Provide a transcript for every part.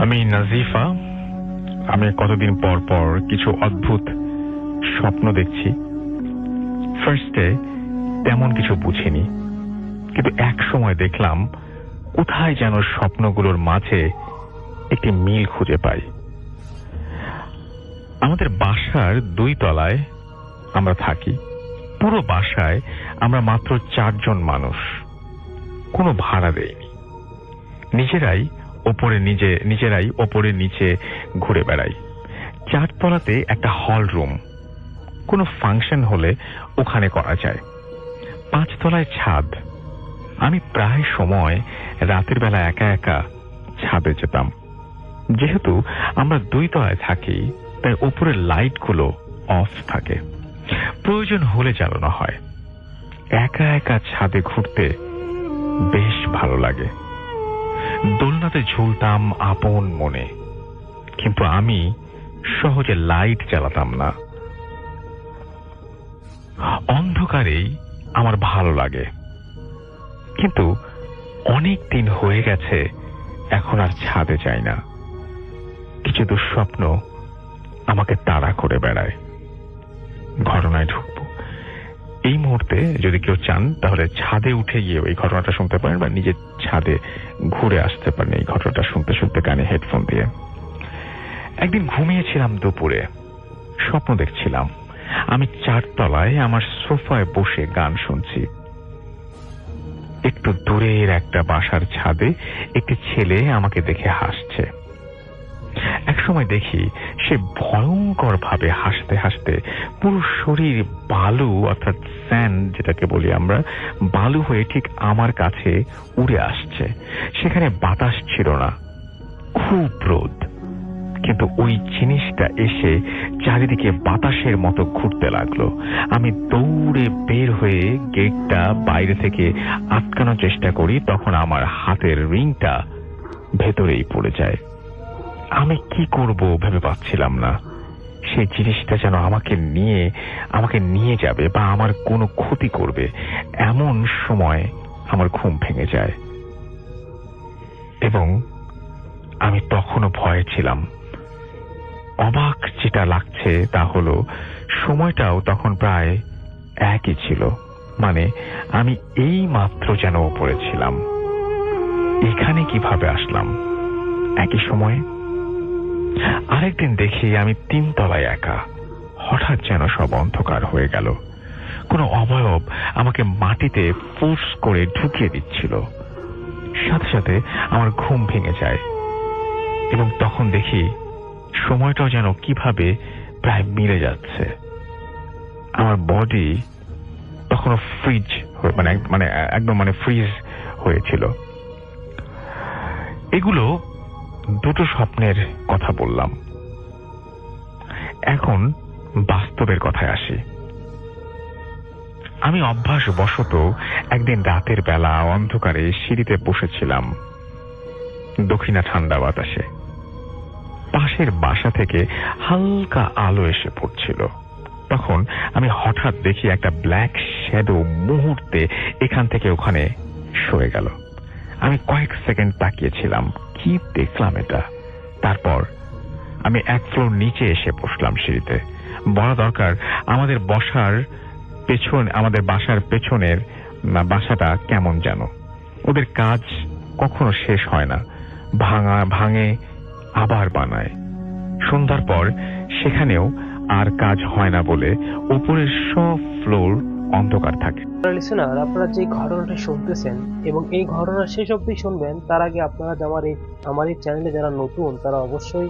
আমি নাজিফা। আমি কতদিন পর পর কিছু অদ্ভুত স্বপ্ন দেখছি। ফার্স্টে তেমন কিছু বুঝিনি, কিন্তু এক সময় দেখলাম কোথায় যেন স্বপ্নগুলোর মাঝে একটি মিল খুঁজে পাই। আমাদের বাসার 2 তলায় আমরা থাকি। পুরো বাসায় আমরা মাত্র 4 জন মানুষ, কোনো ভাড়া দেইনি। নিজেরাই ওপরে নিচে ঘুরে বেড়াই। 4 তলাতে একটা হল রুম, কোনো ফাংশন হলে ওখানে করা যায়। 5 তলায় ছাদ। আমি প্রায় সময় রাতের বেলা একা একা ছাদে যেতাম। যেহেতু আমরা 2 তলায় থাকি, তাই উপরের লাইটগুলো অফ থাকে, প্রয়োজন হলে জ্বালানো হয়। একা একা ছাদে ঘুরতে বেশ ভালো লাগে। দোলনাতে ঝুলতাম আপন মনে, কিন্তু আমি সহজে লাইট জ্বালাতাম না। অন্ধকারেই আমার ভালো লাগে, কিন্তু অনেক দিন হয়ে গেছে এখন আর ছাদে যাই না। কিছু দুঃস্বপ্ন আমাকে তাড়া করে বেড়ায়। ঘটনায় ঢুকবো। এই মুহূর্তে যদি কেউ চান তাহলে ছাদে উঠে গিয়ে এই ঘটনাটা শুনতে পারেন, বা নিজের ছাদে ঘুরে আসতে পারেন এই ঘটনাটা শুনতে শুনতে কানে হেডফোন দিয়ে। একদিন ঘুমিয়েছিলাম দুপুরে, স্বপ্ন দেখছিলাম আমি 4 তলায় আমার সোফায় বসে গান শুনছি। একটু দূরের একটা বাসার ছাদে একটি ছেলে আমাকে দেখে হাসছে। একসময় দেখি সে ভয়ঙ্কর ভাবে হাসতে হাসতে পুরো শরীর বালু, অর্থাৎ স্যান্ড যেটাকে বলি আমরা, বালু হয়ে ঠিক আমার কাছে উড়ে আসছে। সেখানে বাতাস ছিল না, খুব রোদ, কিন্তু ওই জিনিসটা এসে চারিদিকে বাতাসের মতো ঘুরতে লাগলো। আমি দৌড়ে বের হয়ে গেটটা বাইরে থেকে আটকানোর চেষ্টা করি, তখন আমার হাতের রিংটা ভেতরেই পড়ে যায়। আমি কি করব ভেবে পাচ্ছিলাম না। সেই জিনিসটা যেন আমাকে নিয়ে যাবে বা আমার কোনো ক্ষতি করবে। এমন সময় আমার ঘুম ভেঙে যায়, এবং আমি তখনও ভয়ে ছিলাম। অবাক যেটা লাগছে তা হলো সময়টাও তখন প্রায় একই ছিল। মানে আমি এই মাত্র যেন ওপরে ছিলাম। এখানে কিভাবে আসলাম একই সময়ে? আরেকদিন দেখি আমি 3 তলায় একা। হঠাৎ যেন সব অন্ধকার হয়ে গেল। কোনো অবয়ব আমাকে মাটিতে ফোর্স করে ঢুকিয়ে দিচ্ছিল। সাথে সাথে আমার ঘুম ভেঙে যায়, এবং তখন দেখি সময়টাও যেন কিভাবে প্রায় মিলে যাচ্ছে। আমার বডি তখনও একদম ফ্রিজ হয়েছিল। এগুলো 2টো স্বপ্নের কথা বললাম। এখন বাস্তবের কথায় আসি। আমি অভ্যাসবশত একদিন রাতের বেলা অন্ধকারে সিঁড়িতে বসেছিলাম, দক্ষিণা ঠান্ডা বাতাসে। পাশের বাসা থেকে হালকা আলো এসে পড়ছিল। তখন আমি হঠাৎ দেখি একটা ব্ল্যাক শ্যাডো মুহূর্তে এখান থেকে ওখানে সরে গেল। আমি কয়েক সেকেন্ড তাকিয়েছিলাম, কি দেখলাম এটা। তারপর আমি 1 ফ্লোর নিচে এসে বসলাম সিঁড়িতে। বলা দরকার, আমাদের বাসার পেছনের বাসাটা কেমন যেন। ওদের কাজ কখনো শেষ হয় না, ভাঙে আবার বানায়। সন্ধ্যার পর সেখানেও আর কাজ হয় না বলে উপরের সব ফ্লোর অন্ধকার থাকে। লিসেনার, আপনারা যে ঘটনাটি শুনতেছেন এবং এই ঘটনা শেষ অবধি শুনবেন, তার আগে আপনারা আমার এই চ্যানেলে যারা নতুন তারা অবশ্যই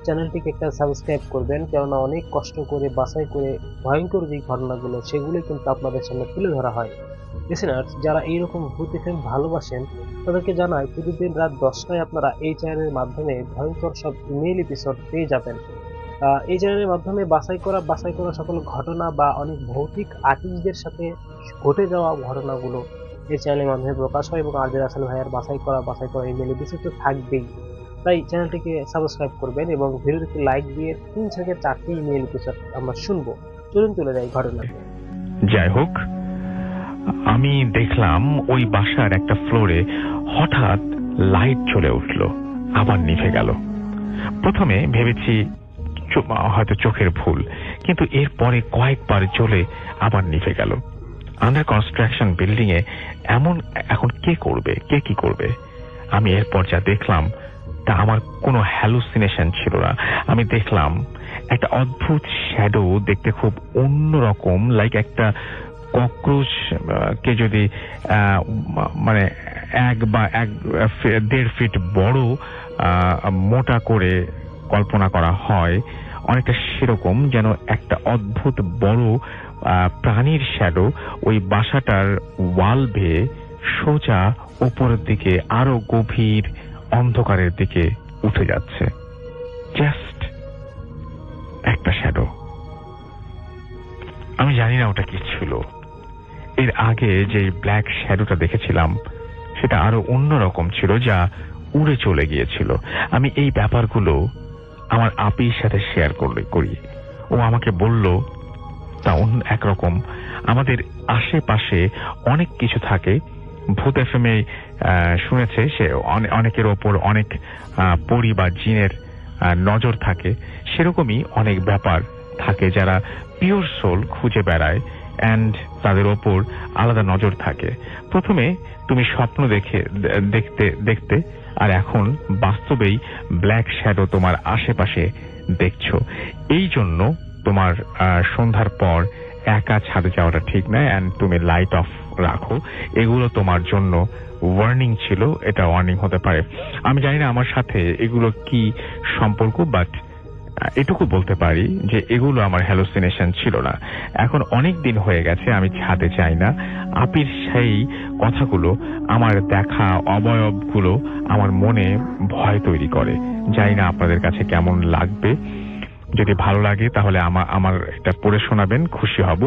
চ্যানেলটিকে একটা সাবস্ক্রাইব করবেন, কেননা অনেক কষ্ট করে বাছাই করে ভয়ঙ্কর যে ঘটনাগুলো সেগুলো কিন্তু আপনাদের সামনে তুলে ধরা হয়। লিসেনার, যারা এইরকম ভূত এফএম ভালোবাসেন তাদেরকে জানাই, প্রতিদিন রাত 10টায় আপনারা এই চ্যানেলের মাধ্যমে ভয়ঙ্কর সব ইমেইল এপিসোড পেয়ে যাবেন। এই চ্যানেলের মাধ্যমে বাছাই করা সকল ঘটনা বা অনেক ভৌতিক আর্টিস্টদের সাথে ঘটে যাওয়া ঘটনাগুলো এই চ্যানেলের মাধ্যমে প্রকাশ হয়, এবং আরজে রাসেল ভাইয়ের বাছাই করা ইমেইল এপিসোড তো থাকবেই। তাই চ্যানেলটিকে সাবস্ক্রাইব করবেন এবং ভিডিওটিতে লাইক দিয়ে 3 থেকে 4টি ইমেইল এপিসোড আমরা শুনবো। চলুন চলে যাই ঘটনাতে। যাই হোক, আমি দেখলাম ওই বাসার একটা ফ্লোরে হঠাৎ লাইট জ্বলে উঠল, আবার নিভে গেল। প্রথমে ভেবেছি হয়তো চোখের ভুল, কিন্তু এরপরে কয়েকবার জ্বলে আবার নিভে গেল। আন্ডার কনস্ট্রাকশন বিল্ডিং এ এমন এখন কে করবে, কে কি করবে? আমি এরপর যা দেখলাম তা আমার কোনো হ্যালুসিনেশন ছিল না। আমি দেখলাম একটা অদ্ভুত শ্যাডো, দেখতে খুব অন্যরকম, লাইক একটা ককরোচ কে যদি মানে 1.5 ফিট বড় মোটা করে কল্পনা করা হয়, অনেকটা সেরকম যেন একটা অদ্ভুত বড় প্রাণীর শ্যাডো ওই বাসাটার ওয়াল বেয়ে সোজা উপরের দিকে আরো গভীর অন্ধকারের দিকে উঠে যাচ্ছে। জাস্ট একটা শ্যাডো। আমি জানি না ওটা কি ছিল। এর আগে যে ব্ল্যাক শ্যাডোটা দেখেছিলাম সেটা আরো অন্যরকম ছিল, যা উড়ে চলে গিয়েছিল। আমি এই ব্যাপারগুলো আমার আপির সাথে শেয়ার করি। ও আমাকে বলল তা অন্য একরকম। আমাদের আশেপাশে অনেক কিছু থাকে। ভূত এফএমে শুনেছে সে অনেকের ওপর অনেক পরি বা জিনের নজর থাকে। সেরকমই অনেক ব্যাপার থাকে যারা পিওর সোল খুঁজে বেড়ায়, অ্যান্ড তাদের ওপর আলাদা নজর থাকে। প্রথমে তুমি স্বপ্ন দেখতে আর এখন বাস্তবেই ব্ল্যাক শ্যাডো তোমার আশেপাশে দেখছো। এই জন্য তোমার সন্ধ্যার পর একা ছাদে যাওয়াটা ঠিক নয়, অ্যান্ড তুমি লাইট অফ রাখো। এগুলো তোমার জন্য ওয়ার্নিং ছিল, এটা ওয়ার্নিং হতে পারে। আমি জানি না আমার সাথে এগুলো কি সম্পর্ক, বাট এটুকু বলতে পারি যে এগুলো আমার হ্যালুসিনেশন ছিল না। এখন অনেক দিন হয়ে গেছে আমি ছাদে যাই না। আপির সেই কথাগুলো, আমার দেখা অবয়বগুলো আমার মনে ভয় তৈরি করে। জানি না আপনাদের কাছে কেমন লাগবে। যদি ভালো লাগে তাহলে আমার এটা পড়ে শোনাবেন, খুশি হব।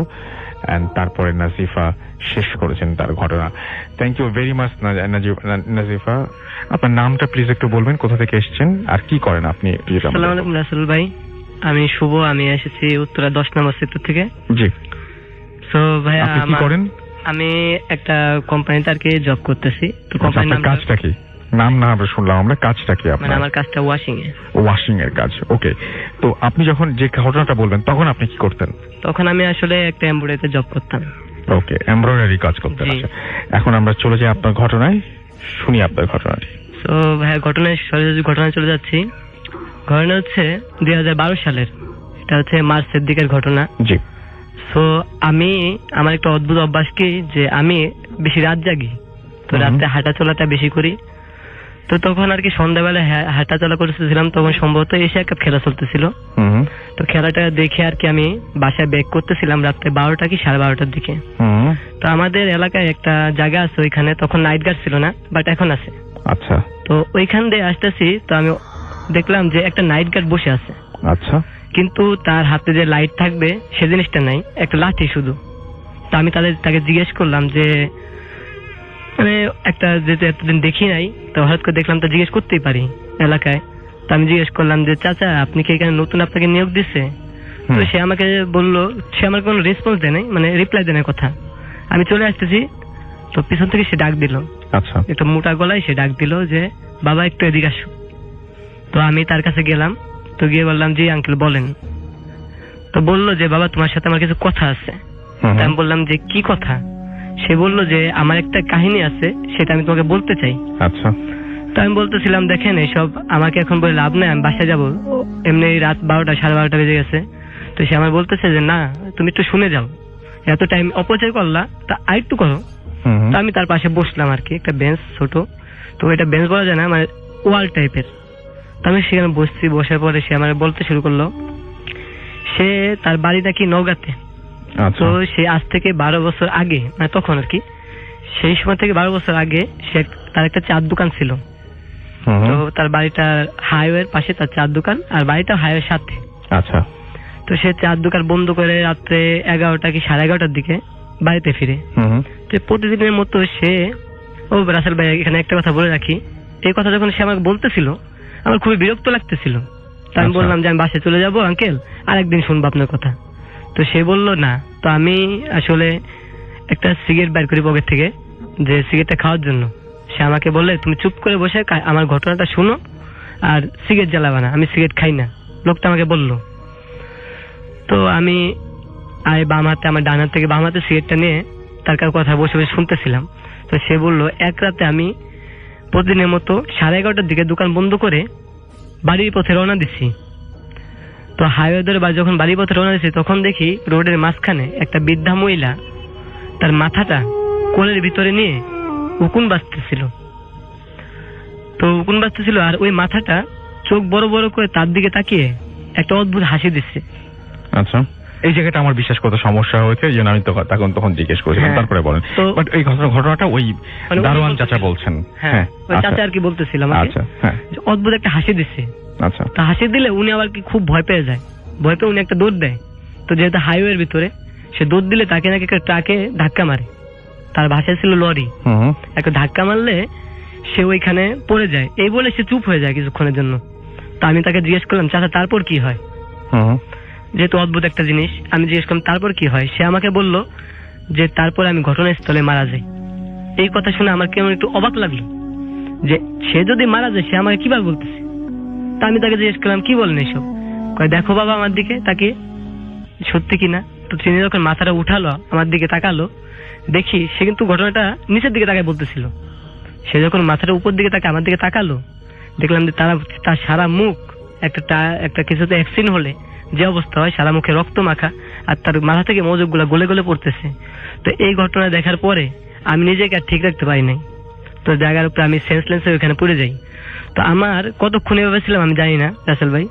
তারপরে নাজিফা শেষ করেছেন তার ঘটনা। Thank you very much Nazifa. আপনার নামটা প্লিজ একটু বলবেন, কোথা থেকে এসেছেন আর কি করেন আপনি? আসসালামু আলাইকুম রাসেল ভাই, আমি শুভ, আমি এসেছি উত্তরা 10 নম্বর সেক্টর থেকে। জি। সো ভাই আপনি কি করেন? আমি একটা কোম্পানিতে আর কি জব করতেছি। তো কোম্পানির নাম কাজটা কি? নাম না আমরা শুনলাম, আমরা কাজটা কি আপনার? মানে আমার কাজটা ওয়াশিং এ। ওয়াশিং এর কাজ, ওকে। তো আপনি যখন যে ঘটনাটা বলবেন তখন আপনি কি করতেন? তখন আমি আসলে একটা এমব্রয়ডারিতে জব করতাম। ওকে, এমব্রয়ডারি কাজ করতেন। আচ্ছা, এখন আমরা চলে যাই আপনার ঘটনায়, শুনি আপনার ঘটনাটি। তো ভাই ঘটনায় চলে যাচ্ছি। ঘটনা হচ্ছে 2012 সালের, এটা হচ্ছে মার্চের দিকের ঘটনা। জি। সো আমার একটা অদ্ভুত অভ্যাস কি, যে আমি বেশি রাত জাগি, তো রাতে হাঁটা চলাটা বেশি করি। তো তখন আর কি সন্ধ্যাবেলায় হাঁটা চলা করতেছিলাম, তখন সম্ভবত এশিয়া কাপ খেলা চলতেছিল। তো খেলাটা দেখে আর কি আমি বাসায় ব্যাক করতেছিলাম রাত্রে 12টা কি 12:30টার দিকে। তো আমাদের এলাকায় একটা জায়গা আছে, ওইখানে তখন নাইট গার্ড ছিল না, বাট এখন আছে। আচ্ছা। তো ওইখান দিয়ে আসতেছি, তো আমি দেখলাম যে একটা নাইট গার্ড বসে আছে। আচ্ছা। কিন্তু তার হাতে যে লাইট থাকবে সে জিনিসটা নাই, একটা লাঠি শুধু। তো আমি তাকে জিজ্ঞেস করলাম যে মানে একটা যেহেতু এতদিন দেখি নাই, তো হঠাৎ করে দেখলাম, তো জিজ্ঞেস করতেই পারি এলাকায়। তো আমি জিজ্ঞেস করলাম যে চাচা আপনি কি এখানে নতুন, আপনাকে নিয়োগ দিচ্ছে? তো সে আমাকে বললো, সে আমার কোনো রেসপন্স দেয় নাই, মানে রিপ্লাই দেয় না কথা। আমি চলে আসতেছি, তো পিছন থেকে সে ডাক দিল। আচ্ছা। একটু মোটা গলায় সে ডাক দিল যে বাবা একটু এদিকে আসো। তো আমি তার কাছে গেলাম, তো গিয়ে বললাম জি আঙ্কেল বলেন। তো বললো যে বাবা তোমার সাথে আমার কিছু কথা আছে। আমি বললাম যে কি কথা? সে বললো যে আমার একটা কাহিনী আছে, সেটা আমি তোমাকে বলতে চাই। আচ্ছা। তো আমি বলতেছিলাম দেখেন এইসব আমাকে এখন বলে লাভ নেই, আমি বাসায় যাবো, এমনি রাত 12টা 12:30 বেজে গেছে। তো সে আমার বলতেছে যে না তুমি একটু শুনে যাও, এত টাইম অপচয় করলা, তা আরেকটু করো। তো আমি তার পাশে বসলাম আর কি, একটা বেঞ্চ ছোট, তো এটা বেঞ্চ বলা যায় না, মানে ওয়াল টাইপের। তো আমি সেখানে বসছি, বসার পরে সে আমার বলতে শুরু করলো সে তার বাড়িটা কি নওগাঁতে। তো সে আজ থেকে 12 বছর আগে, মানে তখন আর কি সেই সময় থেকে 12 বছর আগে সে তার একটা চার দোকান ছিল। তো তার বাড়িটা হাইওয়ের পাশে, তার চার দোকান, আর বাড়িটা হাইওয়ের সাথে। আচ্ছা। তো সে চার দোকান বন্ধ করে রাত্রে 11টা কি 11:30টার দিকে বাড়িতে ফিরে। তো প্রতিদিনের মতো সে, ও রাসেল ভাই এখানে একটা কথা বলে রাখি, এই কথা যখন সে আমাকে বলতেছিল আমার খুবই বিরক্ত লাগতেছিল। তো আমি বললাম যে আমি বাসে চলে যাবো আঙ্কেল, আরেকদিন শুনবো আপনার কথা। তো সে বললো না। তো আমি আসলে একটা সিগারেট বের করি পকেট থেকে, যে সিগারেটটা খাওয়ার জন্য। সে আমাকে বললে তুমি চুপ করে বসে আমার ঘটনাটা শুনো, আর সিগারেট জ্বালাবা না, আমি সিগারেট খাই না, লোকটা আমাকে বললো। তো আমি বাম হাতে, আমার ডান হাত থেকে বাম হাতে সিগারেটটা নিয়ে তার কথা বসে বসে শুনতেছিলাম। তো সে বললো এক রাতে আমি প্রতিদিনের মতো 11:30টার দিকে দোকান বন্ধ করে বাড়ির পথে রওনা দিছি। তো হাইওয়ে ধরে যখন বাড়ির পথে রওনা দিছি তখন দেখি রোডের মাঝখানে একটা বৃদ্ধা মহিলা তার মাথাটা কোলের ভিতরে নিয়ে উকুন বাজতেছিল। তো উকুন বাজতেছিল আর ওই মাথাটা চোখ বড় বড় করে তার দিকে তাকিয়ে একটা অদ্ভুত হাসি দিচ্ছে। আচ্ছা, এই জায়গাটা আমার বিশ্বাস করতে সমস্যা হয়েছে, এই জন্য আমি তখন জিজ্ঞেস করেছিলাম। তারপরে বলেন। বাট এই ঘটনাটা ওই দারোয়ান চাচা বলছেন? হ্যাঁ, ওই চাচা আর কি বলতেছিলাম। আচ্ছা, হ্যাঁ, অদ্ভুত একটা হাসি দিচ্ছে। আচ্ছা, তা হাসি দিলে উনি আবার কি খুব ভয় পেয়ে যায়। ভয় পেয়ে উনি একটা দৌড় দেয়। তো যেহেতু হাইওয়ের ভিতরে, সে দৌড় দিলে তাকে নাকি একটা ট্রাকে ধাক্কা মারে। তার ভাষায় ছিল লরি। একটা ধাক্কা মারলে সে ওইখানে পড়ে যায়। এই বলে সে চুপ হয়ে যায় কিছুক্ষণের জন্য। তা আমি তাকে জিজ্ঞেস করলাম, চাচা তারপর কি হয়? যেহেতু অদ্ভুত একটা জিনিস, আমি জিজ্ঞেস করলাম তারপর কি হয়। সে আমাকে বলল যে তারপর আমি ঘটনাস্থলে মারা যাই। এই কথা শুনে আমার কেমন একটু অবাক লাগলো যে সে যদি মারা যায় সে আমাকে কিভাবে বলতেছে। তা আমি তাকে জিজ্ঞেস করলাম, কি বলেন এইসব? কয়, দেখো বাবা আমার দিকে তাকিয়ে, সত্যি কিনা। তো তিনি যখন মাথাটা উঠালো, আমার দিকে তাকালো, দেখি সে কিন্তু ঘটনাটা নিচের দিকে তাকায় বলতেছিল। সে যখন মাথাটা উপর দিকে তাকে আমার দিকে তাকালো, দেখলাম যে তার সারা মুখ একটা কিছুতে অ্যাক্সিডেন্ট হলে যে অবস্থা হয়, সারা মুখে রক্ত মাখা, আর তার মাথা থেকে মজক গুলা গলে গলে পড়তেছে। তো এই ঘটনা দেখার পরে আমি নিজেকে আর ঠিক রাখতে পারি নাই। তো জায়গার উপরে আমি সেন্সলেন্সে ওখানে পড়ে যাই। তো আমার কতক্ষণ এভাবে ছিলাম আমি জানি না রাসেল ভাই।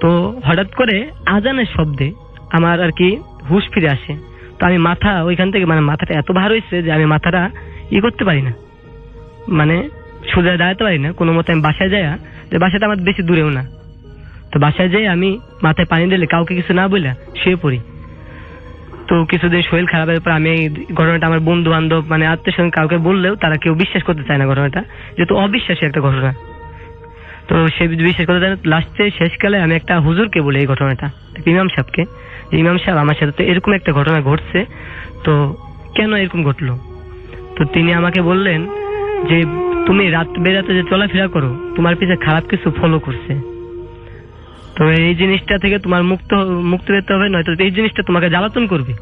তো হঠাৎ করে আজানের শব্দে আমার আর কি হুশ ফিরে আসে। তো আমি মাথা ওইখান থেকে, মানে মাথাটা এত ভার হয়েছে যে আমি মাথাটা করতে পারি না, মানে সোজা দাঁড়াতে পারি না। কোনো মতে আমি বাসায় যাই, যে বাসাটা আমার বেশি দূরেও না। তো বাসায় যাই আমি মাথায় পানি দিলে কাউকে কিছু না বলে শুয়ে পড়ি। তো কিছুদিন শরীর খারাপের পর আমি এই ঘটনাটা আমার বন্ধু বান্ধব, মানে আত্মীয় স্বজন কাউকে বললেও তারা কেউ বিশ্বাস করতে চায় না ঘটনাটা, যেহেতু অবিশ্বাসী একটা ঘটনা। তো সে বিশ্বাস করতে চায় না। লাস্টে শেষকালে আমি একটা হুজুরকে বলি এই ঘটনাটা, ইমাম সাহেবকে, ইমাম সাহেব আমার সাথে তো এরকম একটা ঘটনা ঘটছে, তো কেন এরকম ঘটলো? তো তিনি আমাকে বললেন যে তুমি রাত বেরাতে যে চলাফেরা করো, তোমার পিছনে খারাপ কিছু ফলো করছে। তো এই জিনিসটা থেকে তোমার মুক্তি পেতে হবে, নয়তো এই জিনিসটা তোমাকে জ্বালাতন করবে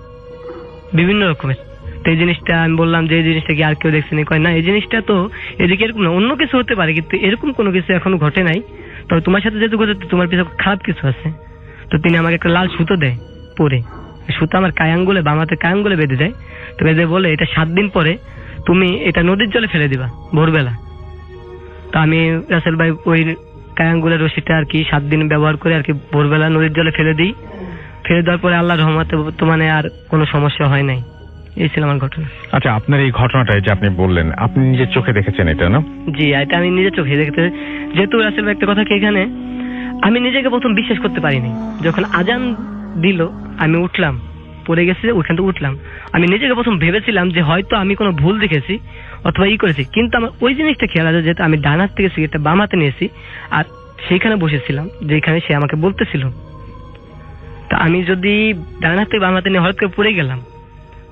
বিভিন্ন রকমের। তো এই জিনিসটা আমি বললাম যে এই জিনিসটা কি আর কেউ দেখছেনি? কয় না, এই জিনিসটা তো এদিকে এরকম না, অন্য কিছু হতে পারে, কিন্তু এরকম কোনো কিছু এখনো ঘটে নাই। তবে তোমার সাথে যেহেতু ঘটে, তোমার পিছনে খারাপ কিছু আছে। তো তিনি আমাকে একটা লাল সুতো দেয় পরে, সুতো আমার কায়াঙ্গুলে, বাম হাতের কায়াঙ্গুলে বেঁধে যায়। তো বেঁধে বলে, এটা 7 দিন পরে তুমি এটা নদীর জলে ফেলে দিবা ভোরবেলা। তো আমি রাসেল ভাই ওই কায়াঙ্গুলের রশিটা আর কি 7 দিন ব্যবহার করে আর কি ভোরবেলা নদীর জলে ফেলে দিই। ফেলে দেওয়ার পরে আল্লাহর রহমতে বর্তমানে আর কোনো সমস্যা হয় নাই। এই ছিল আমার ঘটনা। আচ্ছা, আপনার এই ঘটনাটা যে আপনি বললেন, আপনি নিজের চোখে দেখেছেন এটা, না? জি, এটা আমি নিজের চোখে দেখতে। যেহেতু রাসেল ভাই একটা কথা কি, এখানে আমি নিজেকে প্রথম বিশ্বাস করতে পারিনি। যখন আজান দিল আমি উঠলাম, পড়ে গেছে, ওখান থেকে উঠলাম। আমি নিজেকে প্রথম ভেবেছিলাম যে হয়তো আমি কোনো ভুল দেখেছি অথবা করেছি, কিন্তু আমার ওই জিনিসটা খেয়াল আছে যেহেতু আমি ডান হাত থেকে সিগারেটটা বাম হাতে নিয়েছি আর সেইখানে বসেছিলাম যেখানে সে আমাকে বলতেছিল। তা আমি যদি ডান হাত থেকে বাম হাতে নিয়ে হঠাৎ করে পড়ে গেলাম,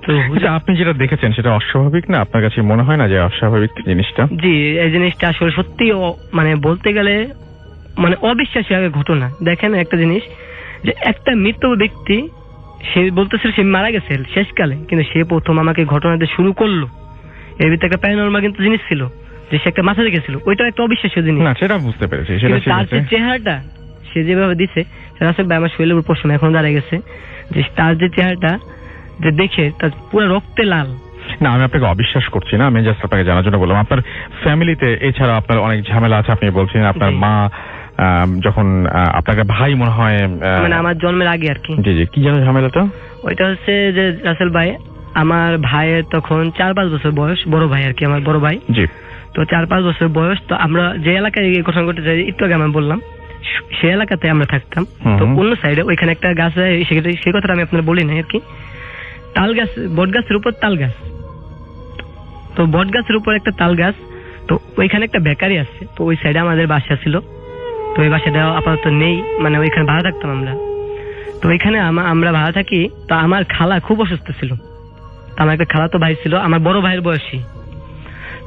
তো আপনি যেটা দেখেছেন সেটা অস্বাভাবিক না? আপনার কাছে মনে হয় না যে অস্বাভাবিক জিনিসটা? জি, এই জিনিসটা আসলে সত্যি, মানে বলতে গেলে মানে অবিশ্বাসী ঘটনা। দেখেন একটা জিনিস, যে একটা মৃত ব্যক্তি, সে বলতেছিল সে মারা গেছে শেষকালে, কিন্তু সে প্রথম আমাকে ঘটনাটা শুরু করলো। এর ভিতরে একটা প্যারানর্মাল কিন্তু জিনিস ছিল, যে সে একটা মাথা রেখেছিল, ওইটা একটা অবিশ্বাসীয় জিনিস। না, সেটা বুঝতে পেরেছি। তার যে চেহারাটা সে যেভাবে দিছে, রাসেল ভাই আমার শরীরের উপর প্রশ্ন এখন দাঁড়িয়ে গেছে, যে তার যে চেহারাটা যে দেখে তার পুরো রক্তে লাল। না, আমি আপনাকে অবিশ্বাস করছি না, আমি জাস্ট আপনাকে জানার জন্য বললাম। আপনার ফ্যামিলিতে এছাড়া আপনার অনেক ঝামেলা আছে, আপনি বলছেন। আপনার মা যখন আপনাকে ভাই মনে হয়, মানে আমার জন্মের আগে আর কি। জি জি, কি জানো ঝামেলাটা? ওইটা হচ্ছে যে রাসেল ভাই, আমার ভাইয়ের তখন 4-5 বছর বয়স, বড় ভাই আর কি, আমার বড় ভাই। জি। তো 4-5 বছর বয়স। তো আমরা যে এলাকায় ঘটনা ঘটে যায় একটু আগে আমি বললাম, সেই এলাকাতে আমরা থাকতাম। তো অন্য সাইডে ওইখানে একটা গাছ, সেই কথাটা আমি আপনার বলি নাই আর কি। তাল গাছ, বট গাছের উপর তাল গাছ। তো বট গাছের উপর একটা তাল গাছ। তো ওইখানে একটা বেকারি আছে। তো ওই সাইডে আমাদের বাসা ছিল। তো ওই বাসাটা আপাতত নেই, মানে ওইখানে ভাড়া থাকতাম আমরা। তো ওইখানে আমরা ভাড়া থাকি। তো আমার খালা খুব অসুস্থ ছিল। তো আমার একটা খালা তো ভাই ছিল, আমার বড় ভাইয়ের বয়সী।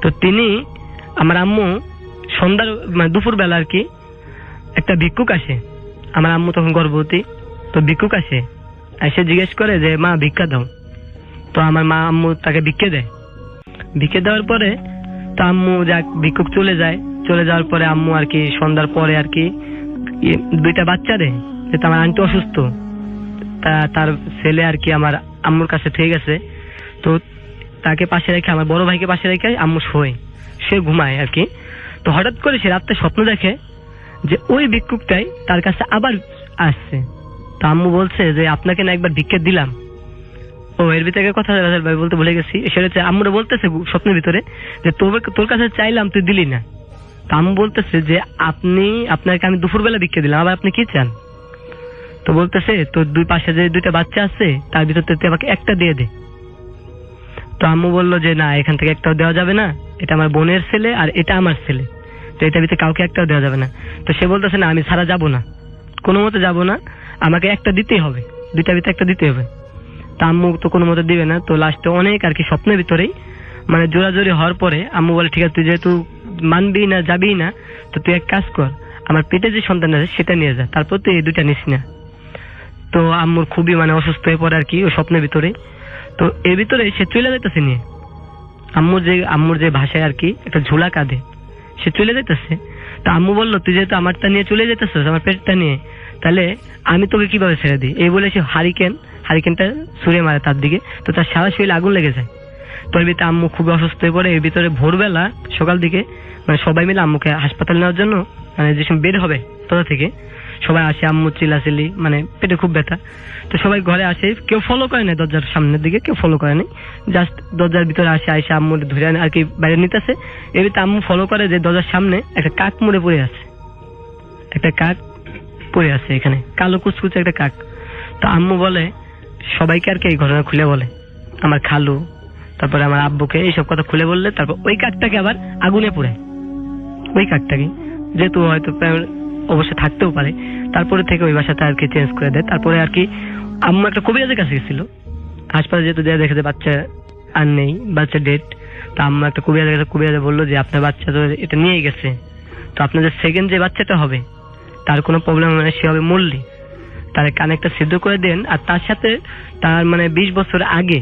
তো তিনি, আমার আম্মু সন্ধ্যার, মানে দুপুর বেলা আর কি, একটা ভিক্ষুক আসে, আমার আম্মু তখন গর্ভবতী, তো ভিক্ষুক আসে, এসে জিজ্ঞেস করে যে মা ভিক্ষা দাও। তো আমার মা আম্মু তাকে ভিক্ষে দেয়। ভিক্ষে দেওয়ার পরে তো আম্মু যাক ভিক্ষুক চলে যায়। চলে যাওয়ার পরে আম্মু আর কি সন্ধ্যার পরে আর কি 2টা বাচ্চা দেয়। যেহেতু আমার আন্টি অসুস্থ, তার ছেলে আর কি আমার আম্মুর কাছে থেকে গেছে, তো তাকে পাশে রেখে, আমার বড় ভাইকে পাশে রেখে আম্মু সে ঘুমায় আর কি। তো হঠাৎ করে সে রাত্রে স্বপ্ন দেখে যে ওই ভিক্ষুকটাই তার কাছে আবার আসছে। তো আম্মু বলছে যে আপনাকে না একবার ভিক্ষে দিলাম। ও এর ভিতরে কথা বলতে ভুলে গেছি, সেটা হচ্ছে আম্মুরা বলতেছে স্বপ্নের ভিতরে যে তোর কাছে চাইলাম তুই দিলি না। তো আম্মু বলতেছে যে আপনাকে আমি দুপুরবেলা ভিক্ষে দিলাম, আবার আপনি কি চান? তো বলতেছে তোর পাশে যে 2টা বাচ্চা আছে তার ভিতর তুই আমাকে একটা দিয়ে দে। তো আম্মু বললো যে না, এখান থেকে একটাও দেওয়া যাবে না, এটা আমার বোনের ছেলে আর এটা আমার ছেলে, তো এটার ভিতরে কাউকে একটাও দেওয়া যাবে না। তো সে বলতেছে না, আমি ছাড়া যাবো না, কোনো মতে যাবো না, আমাকে একটা দিতেই হবে, 2টার ভিতরে একটা দিতে হবে। তা আম্মু তো কোনো মতে দিবে না। তো লাস্টে অনেক আর কি স্বপ্নের ভিতরেই মানে জোরাজোরি হওয়ার পরে আম্মু বলে ঠিক আছে তুই যেহেতু মানবি না, যাবি না, তো তুই এক কাজ কর, আমার পেটে যে সন্তান আছে সেটা নিয়ে যা, তারপর তুই এই 2টা নিস না। তো আম্মুর খুবই মানে অসুস্থ হয়ে পড়ে আর কি ওই স্বপ্নের ভিতরে। তো এর ভিতরে সে চলে যাইতেছে নিয়ে, আম্মুর যে ভাষায় আর কি একটা ঝোলা কাঁধে, সে চলে যাইতেছে। তো আম্মু বললো তুই যেহেতু আমারটা নিয়ে চলে যেতেছিস, আমার পেটটা নিয়ে, তাহলে আমি তোকে কিভাবে ছেড়ে দিই? এই বলে সে হারিকেনটা ছুঁড়ে মারে তার দিকে। তো তার সারা শরীরে আগুন লেগে যায়। তো এর ভিতরে আম্মু খুবই অসুস্থ হয়ে পড়ে। এর ভিতরে ভোরবেলা সকাল দিকে মানে সবাই মিলে আম্মুকে হাসপাতালে নেওয়ার জন্য মানে যে সময় বের হবে তোরা থেকে সবাই আসে, আম্মু চিল্লাচিল্লি, মানে পেটে খুব ব্যথা। তো সবাই ঘরে আসে, কেউ ফলো করে না দরজার সামনের দিকে, কেউ ফলো করে নাই, জাস্ট দরজার ভিতরে আসে আম্মু ধরে আর কি বাইরে নিতেছে। এর ভিতরে আম্মু ফলো করে যে দরজার সামনে একটা কাক মরে পড়ে আছে, একটা কাক পড়ে আছে এখানে, কালো কুচকুচে একটা কাক। তো আম্মু বলে সবাইকে আর কি এই ঘটনা খুলে বলে, আমার খালু, তারপরে আমার আব্বুকে এইসব কথা খুলে বললে তারপর ওই কাকটাকে আবার আগুনে পোড়ে, ওই কাকটাকে, যেহেতু হয়তো অবশ্যই থাকতেও পারে, তারপরে থেকে ওই বাসাটা আর কি চেঞ্জ করে দেয়। তারপরে আর কি আম্মু একটা কবিরাজের কাছে গেছিল হাসপাতালে, যেহেতু দেখে যে বাচ্চা আর নেই, বাচ্চা ডেড। তো আম্মু একটা কবিরাজের কাছে, কবিরাজ বললো যে আপনার বাচ্চা তো এটা নিয়েই গেছে, তো আপনার যে সেকেন্ড যে বাচ্চাটা হবে তার কোনো প্রবলেম মানে সে হবে মল্লি, তার কানে একটা সিদ্ধ করে দেন, আর তার সাথে তার মানে 20 বছর আগে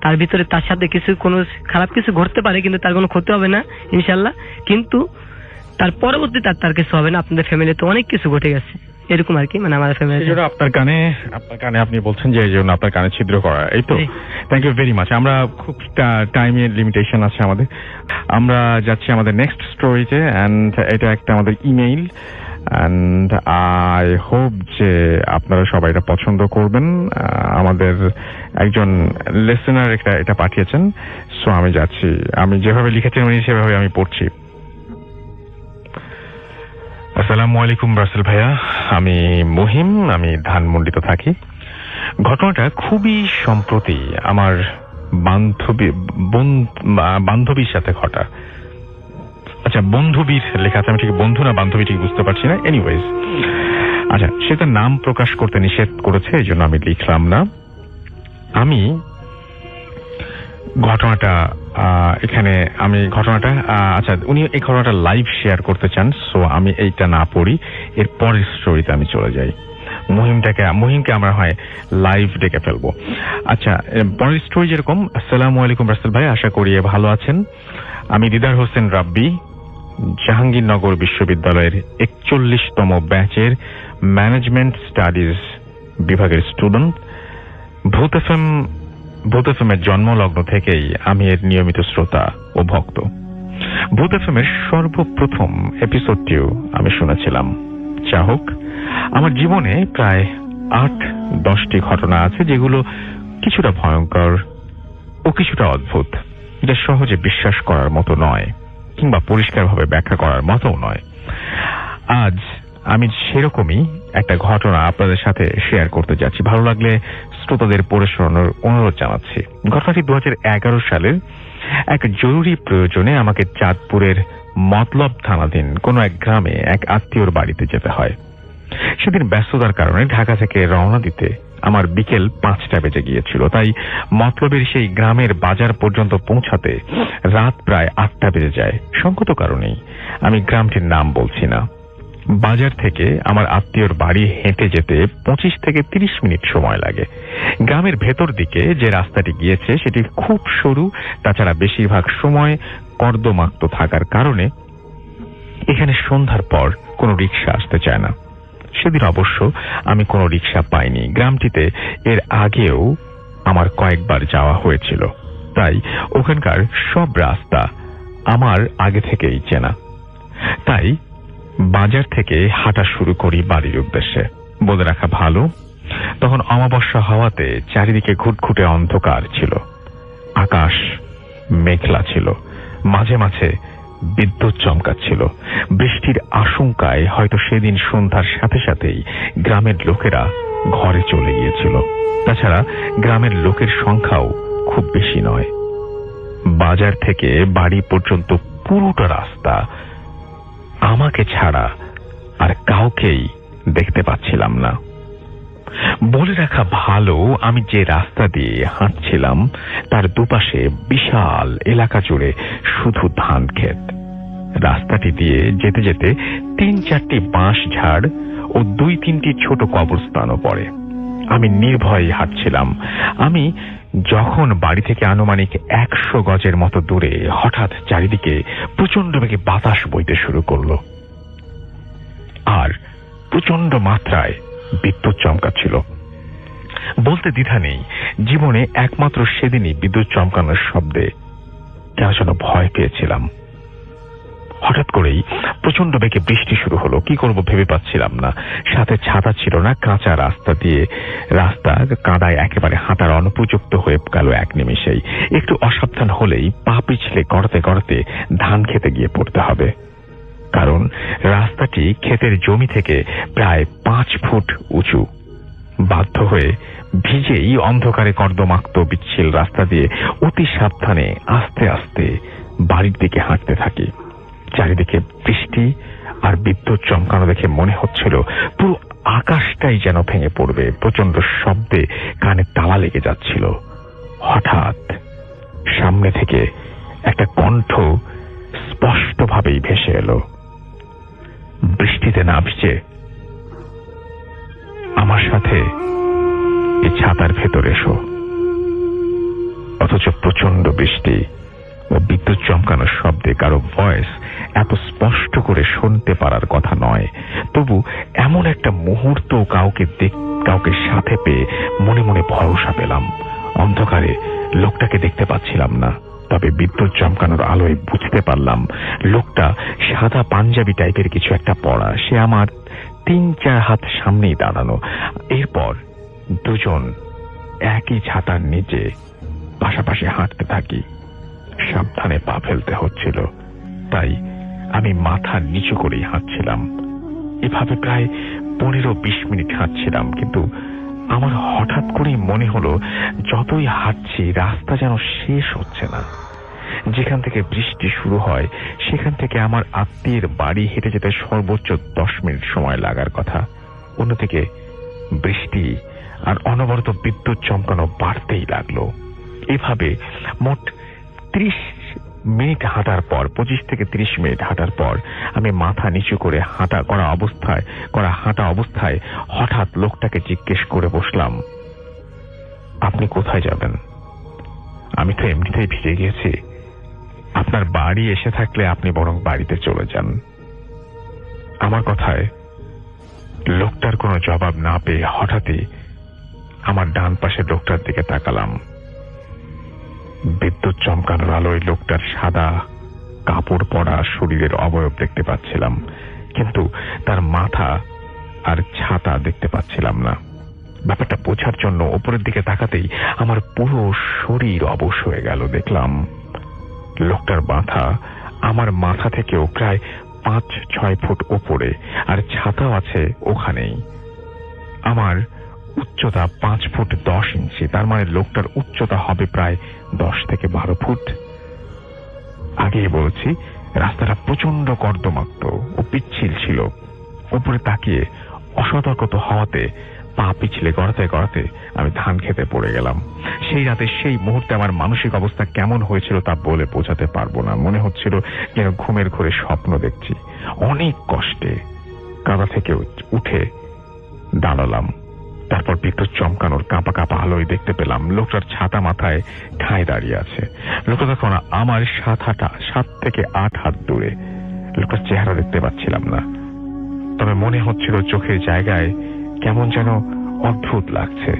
তার ভিতরে তার সাথে কোনো খারাপ কিছু ঘটতে পারে, কিন্তু তার কোনো ক্ষতি হবে না ইনশাল্লাহ, কিন্তু তার পরবর্তীতে তার কিছু হবে না। আপনাদের ফ্যামিলিতে অনেক কিছু ঘটে গেছে এরকম আর কি, মানে আমাদের ফ্যামিলি। আপনার কানে আপনি বলছেন যে এই জন্য আপনার কানে ছিদ্র করা, এই তো? Thank you very much. আমরা খুব টাইমের লিমিটেশন আছে আমাদের, আমরা যাচ্ছি আমাদের নেক্সট স্টোরিতে, এন্ড এটা একটা আমাদের ইমেইল, এন্ড আই হোপ যে আপনারা সবাই এটা পছন্দ করবেন। আমাদের একজন লিসেনার এটা পাঠিয়েছেন, সো আমি যাচ্ছি, আমি যেভাবে লিখেছেন উনি সেভাবে আমি পড়ছি। আসসালামু আলাইকুম রাসেল ভাইয়া, আমি মহিম, আমি ধানমন্ডিতে থাকি। ঘটনাটা খুবই সম্প্রতি আমার বান্ধবীর সাথে ঘটা। আচ্ছা, বন্ধুবীর লেখা আছে, আমি ঠিক বন্ধু না বান্ধবী ঠিক বুঝতে পারছি না। এনিওয়েজ, আচ্ছা, সে তার নাম প্রকাশ করতে নিষেধ করেছে, এই জন্য আমি লিখলাম না। আমি ঘটনাটা আচ্ছা, উনি এই ঘটনাটা লাইভ শেয়ার করতে চান, সো আমি এইটা না পড়ি, এর পরের স্টোরিতে আমি চলে যাই। মহিমকে আমরা হয় লাইভ ডেকে ফেলবো। আচ্ছা, পরের স্টোরি যেরকম। আসসালামু আলাইকুম রাসেল ভাই, আশা করি ভালো আছেন। আমি দিদার হোসেন রাব্বি, জাহাঙ্গীরনগর বিশ্ববিদ্যালয়ের 41তম ব্যাচের ম্যানেজমেন্ট স্টাডিজ বিভাগের স্টুডেন্ট। ভূত এফএম এর জন্মলগ্ন থেকেই আমি এর নিয়মিত শ্রোতা ও ভক্ত। ভূত এফএম এর সর্বপ্রথম এপিসোডটিও আমি শুনেছিলাম। যা হোক, আমার জীবনে প্রায় 8-10টি ঘটনা আছে যেগুলো কিছুটা ভয়ঙ্কর ও কিছুটা অদ্ভুত, যা সহজে বিশ্বাস করার মতো নয় কিংবা পরিষ্কারভাবে ব্যাখ্যা করার মতো নয়। আজ আমি সেরকমই একটা ঘটনা আপনাদের সাথে শেয়ার করতে যাচ্ছি। ভালো লাগলে শ্রোতাদের পড়ে শোনানোর অনুরোধ জানাচ্ছি। ঘটনাটি 2011 সালের এক জরুরি প্রয়োজনে আমাকে চাঁদপুরের মতলব থানাধীন কোনো এক গ্রামে এক আত্মীয়র বাড়িতে যেতে হয়। সেদিন ব্যস্ততার কারণে ঢাকা থেকে রওনা দিতে আমার বিকেল 5টা বেজে গিয়েছিল, তাই মতলবের সেই গ্রামের বাজার পর্যন্ত পৌঁছাতে রাত প্রায় 8টা বেজে যায়। সঙ্গত কারণেই আমি গ্রামটির নাম বলছি না। বাজার থেকে আমার আত্মীয়র বাড়ি হেঁটে যেতে 25 থেকে 30 মিনিট সময় লাগে। গ্রামের ভেতর দিকে যে রাস্তাটি গিয়েছে সেটি খুব সরু, তাছাড়া বেশিরভাগ সময় কর্দমাক্ত থাকার কারণে এখানে সন্ধ্যার পর কোনো রিক্সা আসতে চায় না। সেদিন অবশ্য আমি কোনো রিক্সা পাইনি। গ্রামটিতে এর আগেও আমার কয়েকবার যাওয়া হয়েছিল, তাই ওখানকার সব রাস্তা আমার আগে থেকেই চেনা। তাই বাজার থেকে হাঁটা শুরু করি বাড়ির উদ্দেশ্যে। বলে রাখা ভালো, তখন অমাবস্যা হওয়াতে চারিদিকে ঘুটঘুটে অন্ধকার ছিল, আকাশ মেঘলা ছিল, মাঝে মাঝে বিদ্যুৎ চমকাচ্ছিল। বৃষ্টির আশঙ্কায় হয়তো সেদিন সন্ধ্যার সাথে সাথেই গ্রামের লোকেরা ঘরে চলে গিয়েছিল। তাছাড়া গ্রামের লোকের সংখ্যাও খুব বেশি নয়। বাজার থেকে বাড়ি পর্যন্ত পুরোটা রাস্তা আমাকে ছাড়া আর কাউকেই দেখতে পাচ্ছিলাম না। বলে রাখা ভালো, আমি যে রাস্তা দিয়ে হাঁটছিলাম তার দুপাশে বিশাল এলাকা জুড়ে শুধু ধান ক্ষেত। রাস্তাটি দিয়ে যেতে যেতে 3-4টি বাঁশ ঝাড় ও 2-3টি ছোট কবরস্থানও পড়ে। আমি নির্ভয়ে হাঁটছিলাম। আমি যখন বাড়ি থেকে আনুমানিক 100 গজের মতো দূরে হঠাৎ চারিদিকে প্রচন্ড বেগে বাতাস বইতে শুরু করলো, আর প্রচন্ড মাত্রায় বিদ্যুৎ চমকাচ্ছিল। বলতে দ্বিধা নেই, জীবনে একমাত্র সেদিনই বিদ্যুৎ চমকানোর শব্দে কেন যেন ভয় পেয়েছিলাম। হঠাৎ করেই প্রচন্ড বেগে বৃষ্টি শুরু হলো। কি করব ভেবে পাচ্ছিলাম না। সাথে ছাতা ছিল না। কাঁচা রাস্তা কাদায় একেবারে হাঁটার অনুপযুক্ত হয়ে গেল এক নিমেষেই। একটু অসাবধান হলেই পা পিছলে গড়াতে গড়াতে ধান খেতে গিয়ে পড়তে হবে, কারণ রাস্তাটি ক্ষেতের জমি থেকে প্রায় 5 ফুট উঁচু। বাধ্য হয়ে ভিজেই অন্ধকারে কর্দমাক্ত বিচ্ছিল রাস্তা দিয়ে অতি সাবধানে আস্তে আস্তে বাড়ির দিকে হাঁটতে থাকি। চারিদিকে বৃষ্টি আর বিদ্যুৎ চমকানো দেখে মনে হচ্ছিল পুরো আকাশটাই যেন ভেঙে পড়বে। প্রচন্ড শব্দে কানে তালা লেগে যাচ্ছিল। হঠাৎ সামনে থেকে একটা কণ্ঠ স্পষ্টভাবেই ভেসে এলো, বৃষ্টিতে না ভিজে আমার সাথে এই ছাতার ভেতর এসো। অথচ প্রচন্ড বৃষ্টি ও বিদ্যুৎ চমকানোর শব্দে কারো ভয়েস এত স্পষ্ট করে শুনতে পারার কথা নয়। তবু এমন একটা মুহূর্ত কাউকে সাথে পেয়ে মনে মনে ভরসা পেলাম। অন্ধকারে লোকটাকে দেখতে পাচ্ছিলাম না, তবে বিদ্যুৎ চমকানোর আলোয় বুঝতে পারলাম লোকটা সাদা পাঞ্জাবি টাইপের কিছু একটা পরা। সে আমার 3-4 হাত সামনেই দাঁড়ানো। এরপর দুজন একই ছাতার নিচে পাশাপাশি হাঁটতে থাকি। সাবধানে পা ফেলতে হচ্ছিল, তাই আমি মাথা নিচু করেই হাঁটছিলাম। এভাবে প্রায় 15-20 মিনিট হাঁটছিলাম, কিন্তু আমার হঠাৎ করেই মনে হলো যতই হাঁটছি রাস্তা যেন শেষ হচ্ছে না। যেখান থেকে বৃষ্টি শুরু হয় সেখান থেকে আমার আত্মীয়ের বাড়ি হেঁটে যেতে সর্বোচ্চ 10 মিনিট সময় লাগার কথা। অন্যদিকে বৃষ্টি আর অনবরত বিদ্যুৎ চমকানো বাড়তেই লাগলো। এভাবে মোট 30 মিনিট হাঁটার পর, 25 থেকে 30 মিনিট হাঁটার পর আমি মাথা নিচু করে হাঁটা অবস্থায় হঠাৎ লোকটাকে জিজ্ঞেস করে বসলাম, আপনি কোথায় যাবেন? আমি তো এমনিতেই ভিজে গেছি। আপনার বাড়ি এসে থাকলে আপনি বরং বাড়িতে চলে যান। আমার কথায় লোকটার কোনো জবাব না পেয়ে হঠাৎই আমার ডান পাশের লোকটার দিকে তাকালাম। বিদ্যুৎ চমকানোর আলোয় লোকটার সাদা কাপড় পরা শরীরের অবয়ব দেখতে পাচ্ছিলাম, কিন্তু তার মাথা আর ছাতা দেখতে পাচ্ছিলাম না। ব্যাপারটা বোঝার জন্য উপরের দিকে তাকাতেই আমার পুরো শরীর অবশ হয়ে গেল। দেখলাম লোকটার মাথা আমার মাথা থেকেও প্রায় 5-6 ফুট উপরে, আর ছাতাও আছে ওখানেই। আমার উচ্চতা 5 ফুট 10 ইঞ্চি, তার মানে লোকটার উচ্চতা হবে প্রায় 10 থেকে 12 ফুট। আগেই বলছি রাস্তাটা প্রচন্ড কর্দমাক্ত ও পিচ্ছিল ছিল। উপরে তাকিয়ে অসতর্কত হওয়াতে পা পিছলে গড়াতে গড়াতে আমি ধান খেতে পড়ে গেলাম। সেই রাতে সেই মুহূর্তে আমার মানসিক অবস্থা কেমন হয়েছিল তা বলে বোঝাতে পারবো না। মনে হচ্ছিল যেন ঘুমের ঘোরে স্বপ্ন দেখছি। অনেক কষ্টে কাঁদা থেকে উঠে দাঁড়ালাম। তারপর বিদ্যুৎ চমকানোর কাঁপা কাঁপা আলোয় দেখতে পেলাম লোকটার ছাতা মাথায় ঠাঁই দাঁড়িয়ে আছে। লোকটা তখন আমার 7 থেকে 8 হাত দূরে। লোকটার চেহারা দেখতে পাচ্ছিলাম না, তবে মনে হচ্ছিল চোখের জায়গায় কেমন যেন অদ্ভুত লাগছে।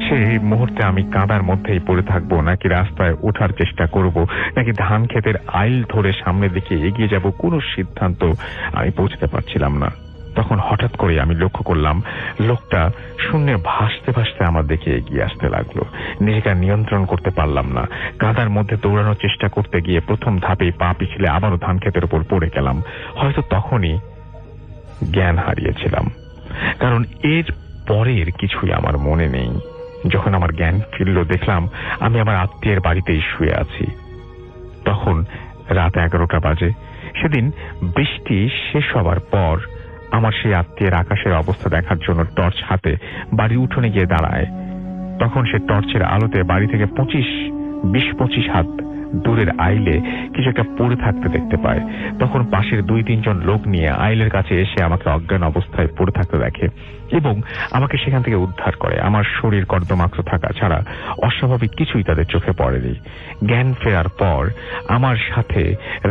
সেই মুহূর্তে আমি কাঁদার মধ্যেই পড়ে থাকবো, নাকি রাস্তায় ওঠার চেষ্টা করব, নাকি ধান ক্ষেতের আইল ধরে সামনের দিকে এগিয়ে যাব, কোনো সিদ্ধান্ত আমি পৌঁছতে পারছিলাম না। তখন হঠাৎ করে আমি লক্ষ্য করলাম লোকটা শূন্যে ভাসতে ভাসতে আমার দিকে এগিয়ে আসতে লাগলো। নিজেকে নিয়ন্ত্রণ করতে পারলাম না। কাঁদার মধ্যে দৌড়ানোর চেষ্টা করতে গিয়ে প্রথম ধাপেই পা পিছলে আবারও ধান ক্ষেতের উপর পড়ে গেলাম। হয়তো তখনই জ্ঞান হারিয়েছিলাম, কারণ এর পরের কিছুই আমার মনে নেই। যখন আমার জ্ঞান ফিরল, দেখলাম আমি আমার আত্মীয়ের বাড়িতেই শুয়ে আছি। তখন রাত 11টা বাজে। সেদিন বৃষ্টি শেষ হবার পর আমার সেই আত্মীয়ের আকাশের অবস্থা দেখার জন্য টর্চ হাতে বাড়ির উঠোনে গিয়ে দাঁড়ায়। তখন সে টর্চের আলোতে বাড়ি থেকে 20-25 হাত দূরের আইলে কিছু একটা পড়ে থাকতে দেখতে পায়। তখন পাশের 2-3 জন লোক নিয়ে আইলের কাছে এসে আমাকে অজ্ঞান অবস্থায় পড়ে থাকতে দেখে এবং আমাকে সেখান থেকে উদ্ধার করে। আমার শরীর কর্দমাক্ত থাকা ছাড়া অস্বাভাবিক কিছুই তাদের চোখে পড়েনি। জ্ঞান ফেরার পর আমার সাথে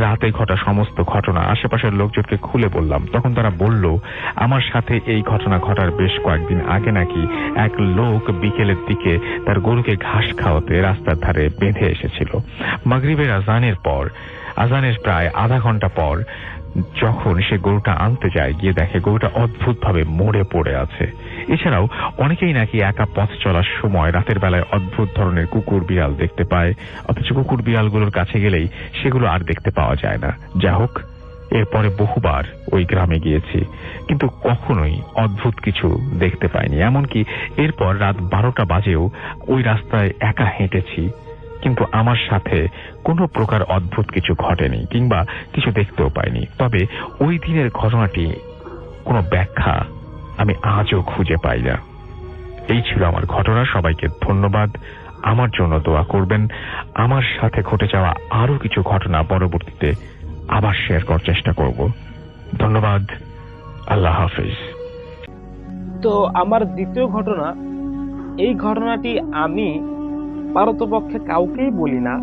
রাতে ঘটা সমস্ত ঘটনা আশেপাশের লোকজনকে খুলে বললাম। তখন তারা বলল, আমার সাথে এই ঘটনা ঘটার বেশ কয়েকদিন আগে নাকি এক লোক বিকেলের দিকে তার গরুকে ঘাস খাওয়াতে রাস্তার ধারে বেঁধে এসেছিল। মাগরিবের আজানের প্রায় আধা ঘন্টা পর যখন সে গরুটা আনতে যায়, গিয়ে দেখে গরুটা অদ্ভুতভাবে মরে পড়ে আছে। এছাড়াও অনেকেই নাকি একা পথ চলার সময় রাতের বেলায় অদ্ভুত ধরনের কুকুর বিড়াল দেখতে পায়, অথচ কুকুর বিড়ালগুলোর কাছে গেলেই সেগুলো আর দেখতে পাওয়া যায় না। যা হোক, এরপরে বহুবার ওই গ্রামে গিয়েছি, কিন্তু কখনোই অদ্ভুত কিছু দেখতে পাইনি। এমনকি এরপর রাত 12টা বাজেও ওই রাস্তায় একা হেঁটেছি, কিন্তু আমার সাথে কোনো প্রকার অদ্ভুত কিছু ঘটেনি কিংবা কিছু দেখতেও পাইনি। তবে ওই দিনের ঘটনাটি কোনো ব্যাখ্যা আমি আজও খুঁজে পাই না। এই ছিল আমার ঘটনা। সবাইকে ধন্যবাদ। আমার জন্য দোয়া করবেন। আমার সাথে ঘটে যাওয়া আরো কিছু ঘটনা পরবর্তীতে আবার শেয়ার করার চেষ্টা করব। ধন্যবাদ। আল্লাহ হাফেজ। তো আমার দ্বিতীয় ঘটনা, এই ঘটনাটি আমি পারতপক্ষে কাউকেই বলি না,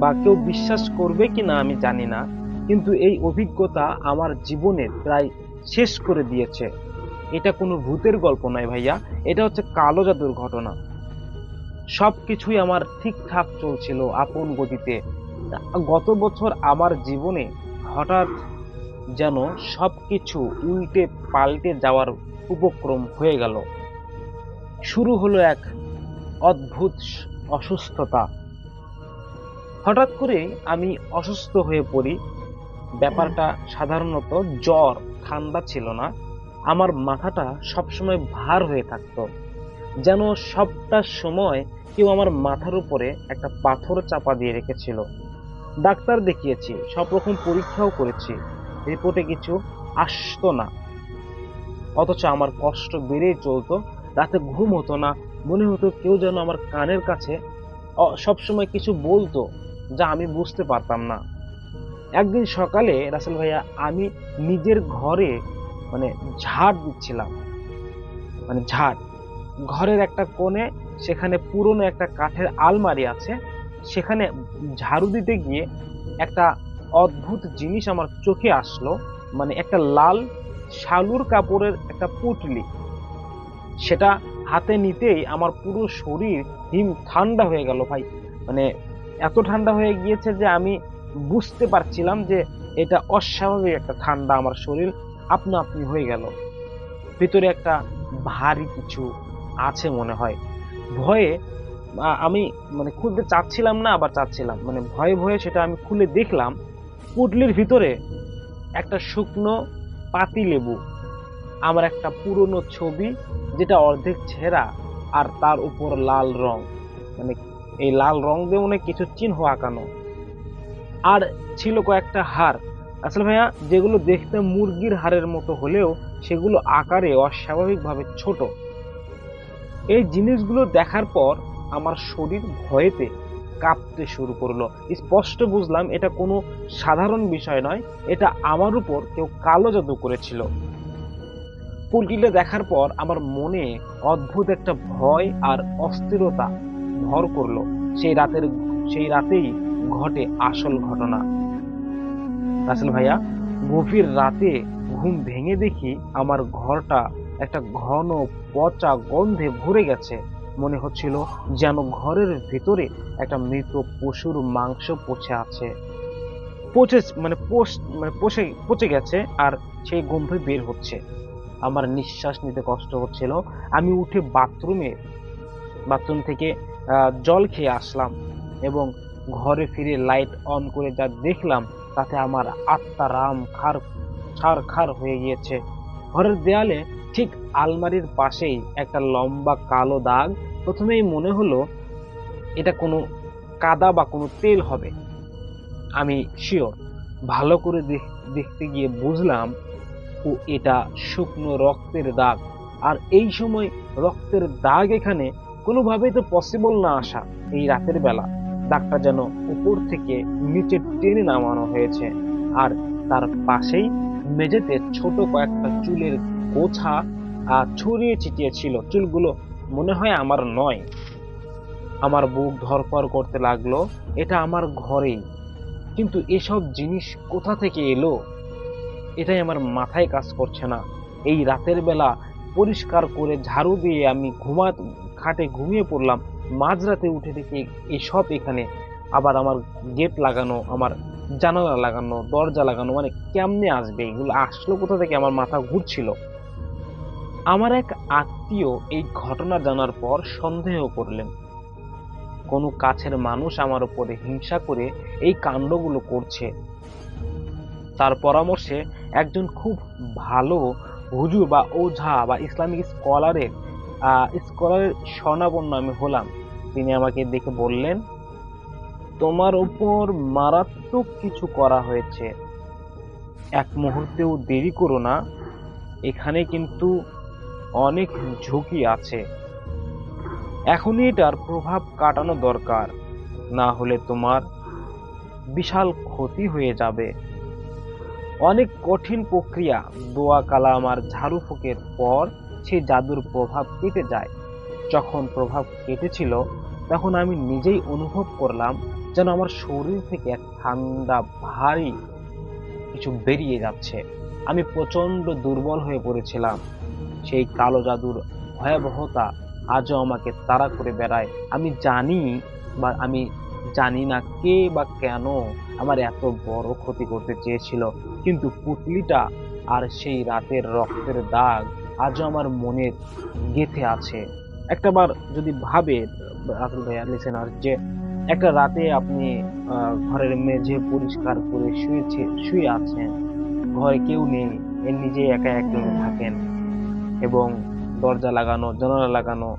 বা কেউ বিশ্বাস করবে কিনা আমি জানি না, কিন্তু এই অভিজ্ঞতা আমার জীবনে প্রায় শেষ করে দিয়েছে। এটা কোনো ভূতের গল্প নয় ভাইয়া, এটা হচ্ছে কালো জাদুর ঘটনা। সবকিছুই আমার ঠিকঠাক চলছিল আপন গতিতে। গত বছর আমার জীবনে হঠাৎ যেন সবকিছু উল্টে পাল্টে যাওয়ার উপক্রম হয়ে গেল। শুরু হলো এক অদ্ভুত অসুস্থতা। হঠাৎ করে আমি অসুস্থ হয়ে পড়ি। ব্যাপারটা সাধারণত জ্বর, ঠান্ডা ছিল না। আমার মাথাটা সবসময় ভার হয়ে থাকতো, যেন সবটা সময় কেউ আমার মাথার উপরে একটা পাথর চাপা দিয়ে রেখেছিল। ডাক্তার দেখিয়েছি, সব রকম পরীক্ষাও করেছি, রিপোর্টে কিছু আসতো না। অথচ আমার কষ্ট বেড়েই চলতো। রাতে ঘুম হতো না, মনে হতো কেউ যেন আমার কানের কাছে সবসময় কিছু বলতো, যা আমি বুঝতে পারতাম না। একদিন সকালে রাসেল ভাইয়া আমি নিজের ঘরে ঝাড় দিচ্ছিলাম, ঘরের একটা কোণে, সেখানে পুরনো একটা কাঠের আলমারি আছে, সেখানে ঝাড়ু দিতে গিয়ে একটা অদ্ভুত জিনিস আমার চোখে আসলো। একটা লাল শালুর কাপড়ের একটা পুটলি। সেটা হাতে নিতেই আমার পুরো শরীর ঠান্ডা হয়ে গেল ভাই। এত ঠান্ডা হয়ে গিয়েছে যে আমি বুঝতে পারছিলাম যে এটা অস্বাভাবিক একটা ঠান্ডা। আমার শরীর আপনা আপনি হয়ে গেল। ভিতরে একটা ভারী কিছু আছে মনে হয়। ভয়ে আমি খুলতে চাচ্ছিলাম না, আবার চাচ্ছিলাম। ভয়ে ভয়ে সেটা আমি খুলে দেখলাম পুটলির ভিতরে একটা শুকনো পাতি লেবু, আমার একটা পুরনো ছবি যেটা অর্ধেক ছেঁড়া, আর তার উপর লাল রং, এই লাল রং দিয়ে কিছু চিহ্ন আঁকানো। আর ছিল কয়েকটা হাড়, আসলে ভাইয়া যেগুলো দেখতে মুরগির হাড়ের মতো হলেও সেগুলো আকারে অস্বাভাবিকভাবে ছোট। এই জিনিসগুলো দেখার পর আমার শরীর ভয়েতে কাঁপতে শুরু করলো। স্পষ্ট বুঝলাম এটা কোনো সাধারণ বিষয় নয়, এটা আমার উপর কেউ কালো জাদু করেছিল। পুলকিটা দেখার পর আমার মনে অদ্ভুত একটা ভয় আর অস্থিরতা ভর করলো। সেই রাতেই ঘটে আসল ঘটনা। রাসেল ভাইয়া, গভীর রাতে ঘুম ভেঙে দেখি আমার ঘরটা একটা ঘন পচা গন্ধে ভরে গেছে। মনে হচ্ছিল যেন ঘরের ভিতরে একটা মৃত পশুর মাংস পচে আছে, পচে গেছে, আর সেই গন্ধ বের হচ্ছে। আমার নিঃশ্বাস নিতে কষ্ট হচ্ছিল। আমি উঠে বাথরুম থেকে জল খেয়ে আসলাম এবং ঘরে ফিরে লাইট অন করে যা দেখলাম তাতে আমার আত্মা ছারখার হয়ে গিয়েছে। ঘরের দেয়ালে ঠিক আলমারির পাশেই একটা লম্বা কালো দাগ। প্রথমেই মনে হলো এটা কোনো কাদা বা কোনো তেল হবে। আমি শিওর, ভালো করে দেখতে গিয়ে বুঝলাম এটা শুকনো রক্তের দাগ। আর এই সময় রক্তের দাগ এখানে কোনোভাবেই তো পসিবল না আসা। এই রাতের বেলা দাগটা যেন উপর থেকে নিচে টেনে নামানো হয়েছে। আর তার পাশেই মেঝেতে ছোট কয়েকটা চুলের গোছা ছড়িয়ে ছিটিয়ে ছিল। চুলগুলো মনে হয় আমার নয়। আমার বুক ধড়ফড় করতে লাগলো। এটা আমার ঘরেই, কিন্তু এসব জিনিস কোথা থেকে এলো এটাই আমার মাথায় কাজ করছে না। এই রাতের বেলা পরিষ্কার করে ঝাড়ু দিয়ে আমি খাটে ঘুমিয়ে পড়লাম। মাঝরাতে উঠে দেখি এসব এখানে। আবার আমার গেট লাগানো, আমার জানালা লাগানো, দরজা লাগানো, মানে কেমনে আসবে এগুলো, আসলো কোথা থেকে? আমার মাথা ঘুরছিল। আমার এক আত্মীয় এই ঘটনা জানার পর সন্দেহ করলেন কোনো কাছের মানুষ আমার উপরে হিংসা করে এই কাণ্ডগুলো করছে। তার পরামর্শে একজন খুব ভালো হুজুর বা ওঝা বা ইসলামিক স্কলারের শরণাপন্ন আমি হলাম। তিনি আমাকে দেখে বললেন, তোমার উপর মারাত্মক কিছু করা হয়েছে, এক মুহূর্তেও দেরি করো না, এখানে কিন্তু অনেক ঝুঁকি আছে, এখনই এটার প্রভাব কাটানো দরকার, না হলে তোমার বিশাল ক্ষতি হয়ে যাবে। অনেক কঠিন প্রক্রিয়া, দোয়া কালাম আর ঝাড়ু ফুঁকের পর সেই জাদুর প্রভাব কেটে যায়। যখন প্রভাব কেটেছিল তখন আমি নিজেই অনুভব করলাম যেন আমার শরীর থেকে এক ঠান্ডা ভারী কিছু বেরিয়ে যাচ্ছে। আমি প্রচন্ড দুর্বল হয়ে পড়েছিলাম। সেই কালো জাদুর ভয়াবহতা আজও আমাকে তাড়া করে বেড়ায়। আমি জানি না কে বা কেন আমার এত বড় ক্ষতি করতে চেয়েছিল, কিন্তু পুতলিটা আর সেই রাতের রক্তের দাগ আজও আমার মনে গেঁথে আছে। একটাবার যদি ভাবে রাতুল ভাইয়া লিসেনার, যে একটা রাতে আপনি ঘরের মেঝে পরিষ্কার করে শুয়ে আছেন, ঘরে কেউ নেই, নিজে একা এক রুমে থাকেন এবং দরজা লাগানো, জানালা লাগানো,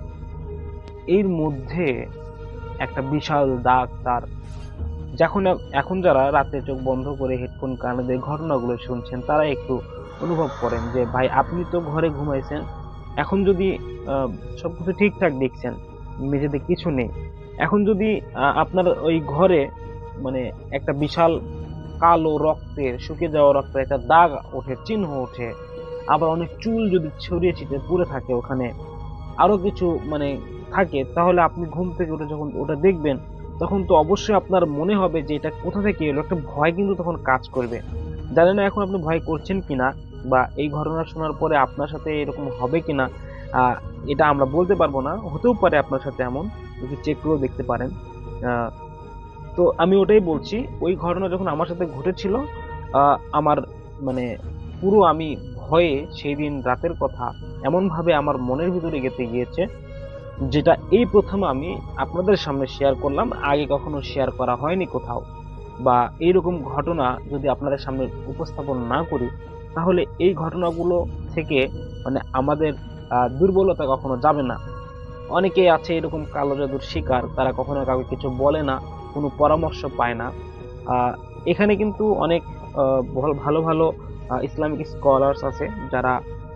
এর মধ্যে একটা বিশাল দাগ তার। এখন যারা রাতে চোখ বন্ধ করে হেডফোন কানে দিয়ে ঘটনাগুলো শুনছেন তারা একটু অনুভব করেন যে ভাই আপনি তো ঘরে ঘুমাইছেন, এখন যদি সবকিছু ঠিকঠাক দেখছেন, মেঝেতে কিছু নেই, এখন যদি আপনার ওই ঘরে মানে একটা বিশাল কালো রক্তের, শুকিয়ে যাওয়া রক্তের একটা দাগ ওঠে, চিহ্ন ওঠে, আবার অনেক চুল যদি ছড়িয়ে ছিটিয়ে পড়ে থাকে, ওখানে আরো কিছু মানে থাকে, তাহলে আপনি ঘুম থেকে উঠে যখন ওটা দেখবেন তখন তো অবশ্যই আপনার মনে হবে যে এটা কোথা থেকে এলো। একটা ভয় কিন্তু তখন কাজ করবে। জানেন না এখন আপনি ভয় করছেন কিনা বা এই ঘটনা শোনার পরে আপনার সাথে এরকম হবে কিনা, এটা আমরা বলতে পারবো না। হতেও পারে আপনার সাথে এমন, একটু চেক করেও দেখতে পারেন। তো আমি ওটাই বলছি, ওই ঘটনা যখন আমার সাথে ঘটেছিল আমার মানে পুরো আমি ভয়ে সেই দিন রাতের কথা এমন ভাবে আমার মনের ভিতরে গেঁথে গিয়েছে, যেটা এই প্রথম আমি আপনাদের সামনে শেয়ার করলাম। আগে কখনো শেয়ার করা হয়নি কোথাও, বা এইরকম ঘটনা যদি আপনাদের সামনে উপস্থাপন না করি তাহলে এই ঘটনাগুলো থেকে মানে আমাদের দুর্বলতা কখনো যাবে না। অনেকেই আছে এরকম কালো জাদুর শিকার, তারা কখনো কাউকে কিছু বলে না, কোনো পরামর্শ পায় না। এখানে কিন্তু অনেক ভালো ভালো ইসলামিক স্কলার্স আছে যারা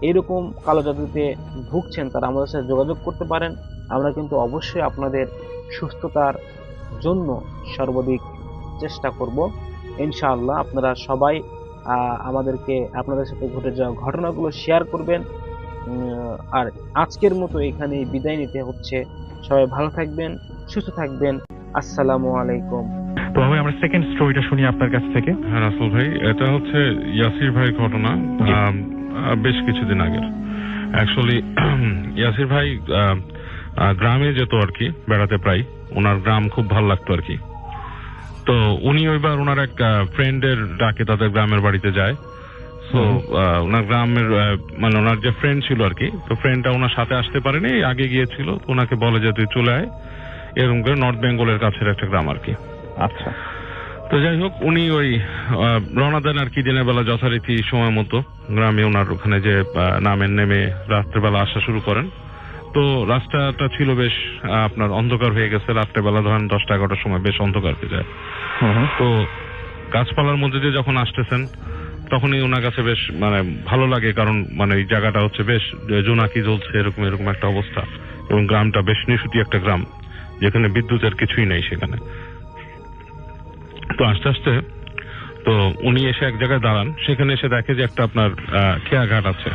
এরকম কালো জাদুতে ভুগছেন, তারা আমাদের সাথে যোগাযোগ করতে পারেন। আমরা কিন্তু অবশ্যই আপনাদের সুস্থতার জন্য সর্বাধিক চেষ্টা করব ইনশাআল্লাহ। আপনারা সবাই আপনাদের সাথে ঘটে যাওয়া ঘটনাগুলো শেয়ার করবেন আর আজকের মতো এখানে বিদায় নিতে হচ্ছে। সবাই ভালো থাকবেন, সুস্থ থাকবেন। আসসালামু আলাইকুম। তো ভাই আমরা সেকেন্ড স্টোরিটা শুনি আপনার কাছ থেকে। হ্যাঁ রাসেল ভাই, এটা হচ্ছে ইয়াসির ভাইয়ের ঘটনা, জি। বেশ কিছুদিন আগের। অ্যাকচুয়ালি ইয়াসির ভাই গ্রামে যেত আর কি বেড়াতে, প্রায় ওনার গ্রাম খুব ভালো লাগতো আর কি। তো উনি ওইবার ওনার এক ফ্রেন্ডের ডাকে তাদের গ্রামের বাড়িতে যায়। তো ওনার গ্রামের মানে ওনার যে ফ্রেন্ড ছিল আর কি, তো ফ্রেন্ডটা ওনার সাথে আসতে পারেনি, আগে গিয়েছিল। তো ওনাকে বলে যে তুই চলে আয়, এরকম করে নর্থ বেঙ্গলের কাছের একটা গ্রাম আর কি। আচ্ছা। তো যাই হোক, উনি ওই রওনা দেন আর কি দিনের বেলা যথারীতি সময় মতো গ্রামে। ওনার ওখানে যে নামেন, নেমে রাত্রেবেলা আসা শুরু করেন। তো রাস্তাটা ছিল বেশ আপনার অন্ধকার হয়ে গেছে। রাত্রেবেলা ধরেন 10টা-11টার সময় বেশ অন্ধকার হয়ে যায়। তো গাছপালার মধ্যে দিয়ে যখন আসতেছেন তখনই ওনার কাছে বেশ মানে ভালো লাগে, কারণ মানে এই জায়গাটা হচ্ছে বেশ জোনাকি জ্বলছে, এরকম এরকম একটা অবস্থা। এবং গ্রামটা বেশ নিশুতি একটা গ্রাম, যেখানে বিদ্যুতের কিছুই নেই সেখানে। তো আস্তে আস্তে তো উনি এসে এক জায়গায় দাঁড়ান। সেখানে এসে দেখে যে একটা আপনার খেয়াঘাট আছে।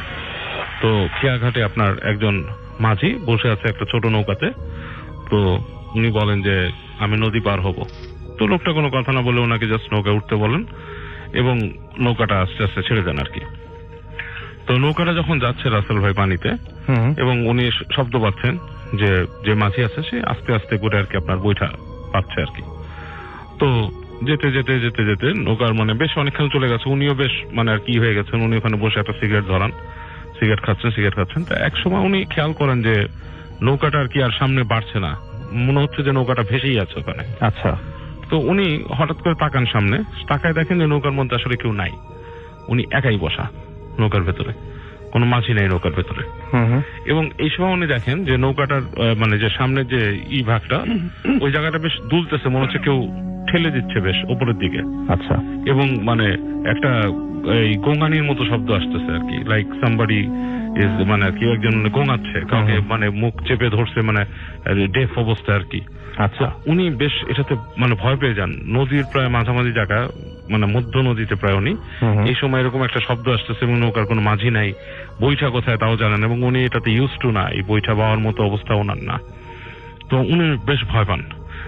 তো খেয়াঘাটে আপনার একজন মাঝি বসে আছে একটা ছোট নৌকাতে। তো উনি বলেন যে আমি নদী পার হব। তো লোকটা কোনো কথা না বলে ওনাকে জাস্ট নৌকা উঠতে বলেন এবং নৌকাটা আস্তে আস্তে ছেড়ে দেন আর কি। তো নৌকাটা যখন যাচ্ছে রাসেল ভাই পানিতে, এবং উনি শব্দ পাচ্ছেন যে যে মাঝি আছে সে আস্তে আস্তে করে আর কি আপনার বৈঠা পাচ্ছে আর কি। তো যেতে যেতে যেতে যেতে নৌকার মানে বেশ অনেকক্ষণ চলে গেছে। উনিও বেশ মানে আর কি হয়ে গেছেন। উনি ওখানে বসে একটা সিগারেট ধরান, সিগারেট খাচ্ছেন। তো এক সময় উনি খেয়াল করেন যে নৌকাটা আর কি আর সামনে বাড়ছে না, মনে হচ্ছে যে নৌকাটা ভেসেই আছে ওখানে। আচ্ছা। তো উনি হঠাৎ করে তাকান সামনে, তাকায় দেখেন যে নৌকার মধ্যে আসলে কেউ নাই। উনি একাই বসা নৌকার ভেতরে, কোনো মাঝি নেই নৌকার ভেতরে। এবং এই সময় উনি দেখেন যে নৌকাটার মানে যে সামনে যে ভাগটা, ওই জায়গাটা বেশ দুলতেছে, মনে হচ্ছে কেউ ঠেলে দিচ্ছে বেশ উপরের দিকে। আচ্ছা। এবং মানে একটা এই গোঙানির মতো শব্দ আসতেছে আর কি, লাইক সামবাডি ইজ মানে কেউ একজন গোঙাচ্ছে, কাউকে মানে মুখ চেপে ধরছে, মানে ডেফ অবস্থা আর কি। আচ্ছা। উনি বেশ এটাতে মানে ভয় পেয়ে যান। নদীর প্রায় মাঝামাঝি জায়গা, মানে মধ্য নদীতে প্রায় উনি। এই সময় এরকম একটা শব্দ আসতেছে এবং নৌকার কোনো মাঝি নাই, বৈঠা কোথায় তাও জানেন, এবং উনি এটাতে ইউজ টু না, এই বৈঠা পাওয়ার মতো অবস্থা ওনার না। তো উনি বেশ ভয় পান।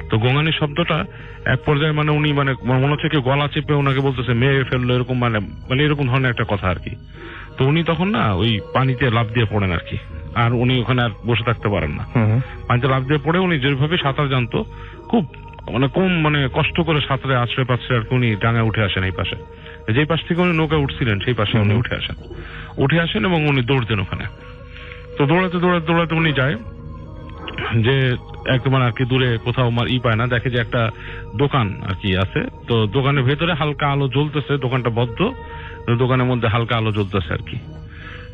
তো গোঙানির শব্দটা এক পর্যায়ে মানে উনি মানে মনে হচ্ছে কেউ গলা চেপে ওনাকে বলতেছে মেরে ফেললো, এরকম মানে মানে এরকম ধরনের একটা কথা আর কি। তো উনি তখন না ওই পানিতে লাফ দিয়ে পড়েন আর কি। আর উনি ওখানে আর বসে থাকতে পারেন না, পানিতে লাফ দিয়ে পড়ে উনি যেভাবে সাঁতার জানতো, খুব মানে কম মানে কষ্ট করে সাঁতারে আশ্রয় পাচ্ছে আর কি, উনি ডাঙায় উঠে আসেন। এই পাশে যেই পাশ থেকে উনি নৌকা উঠছিলেন সেই পাশে উনি উঠে আসেন এবং উনি দৌড় দেন ওখানে। তো দৌড়াতে দৌড়াতে দৌড়াতে উনি যায় যে একদম আর কি দূরে কোথাও পায় না, দেখে যে একটা দোকান আর কি আছে। তো দোকানের ভেতরে হালকা আলো জ্বলতেছে, দোকানটা বদ্ধ, দোকানের মধ্যে হালকা আলো জ্বলতেছে আর কি।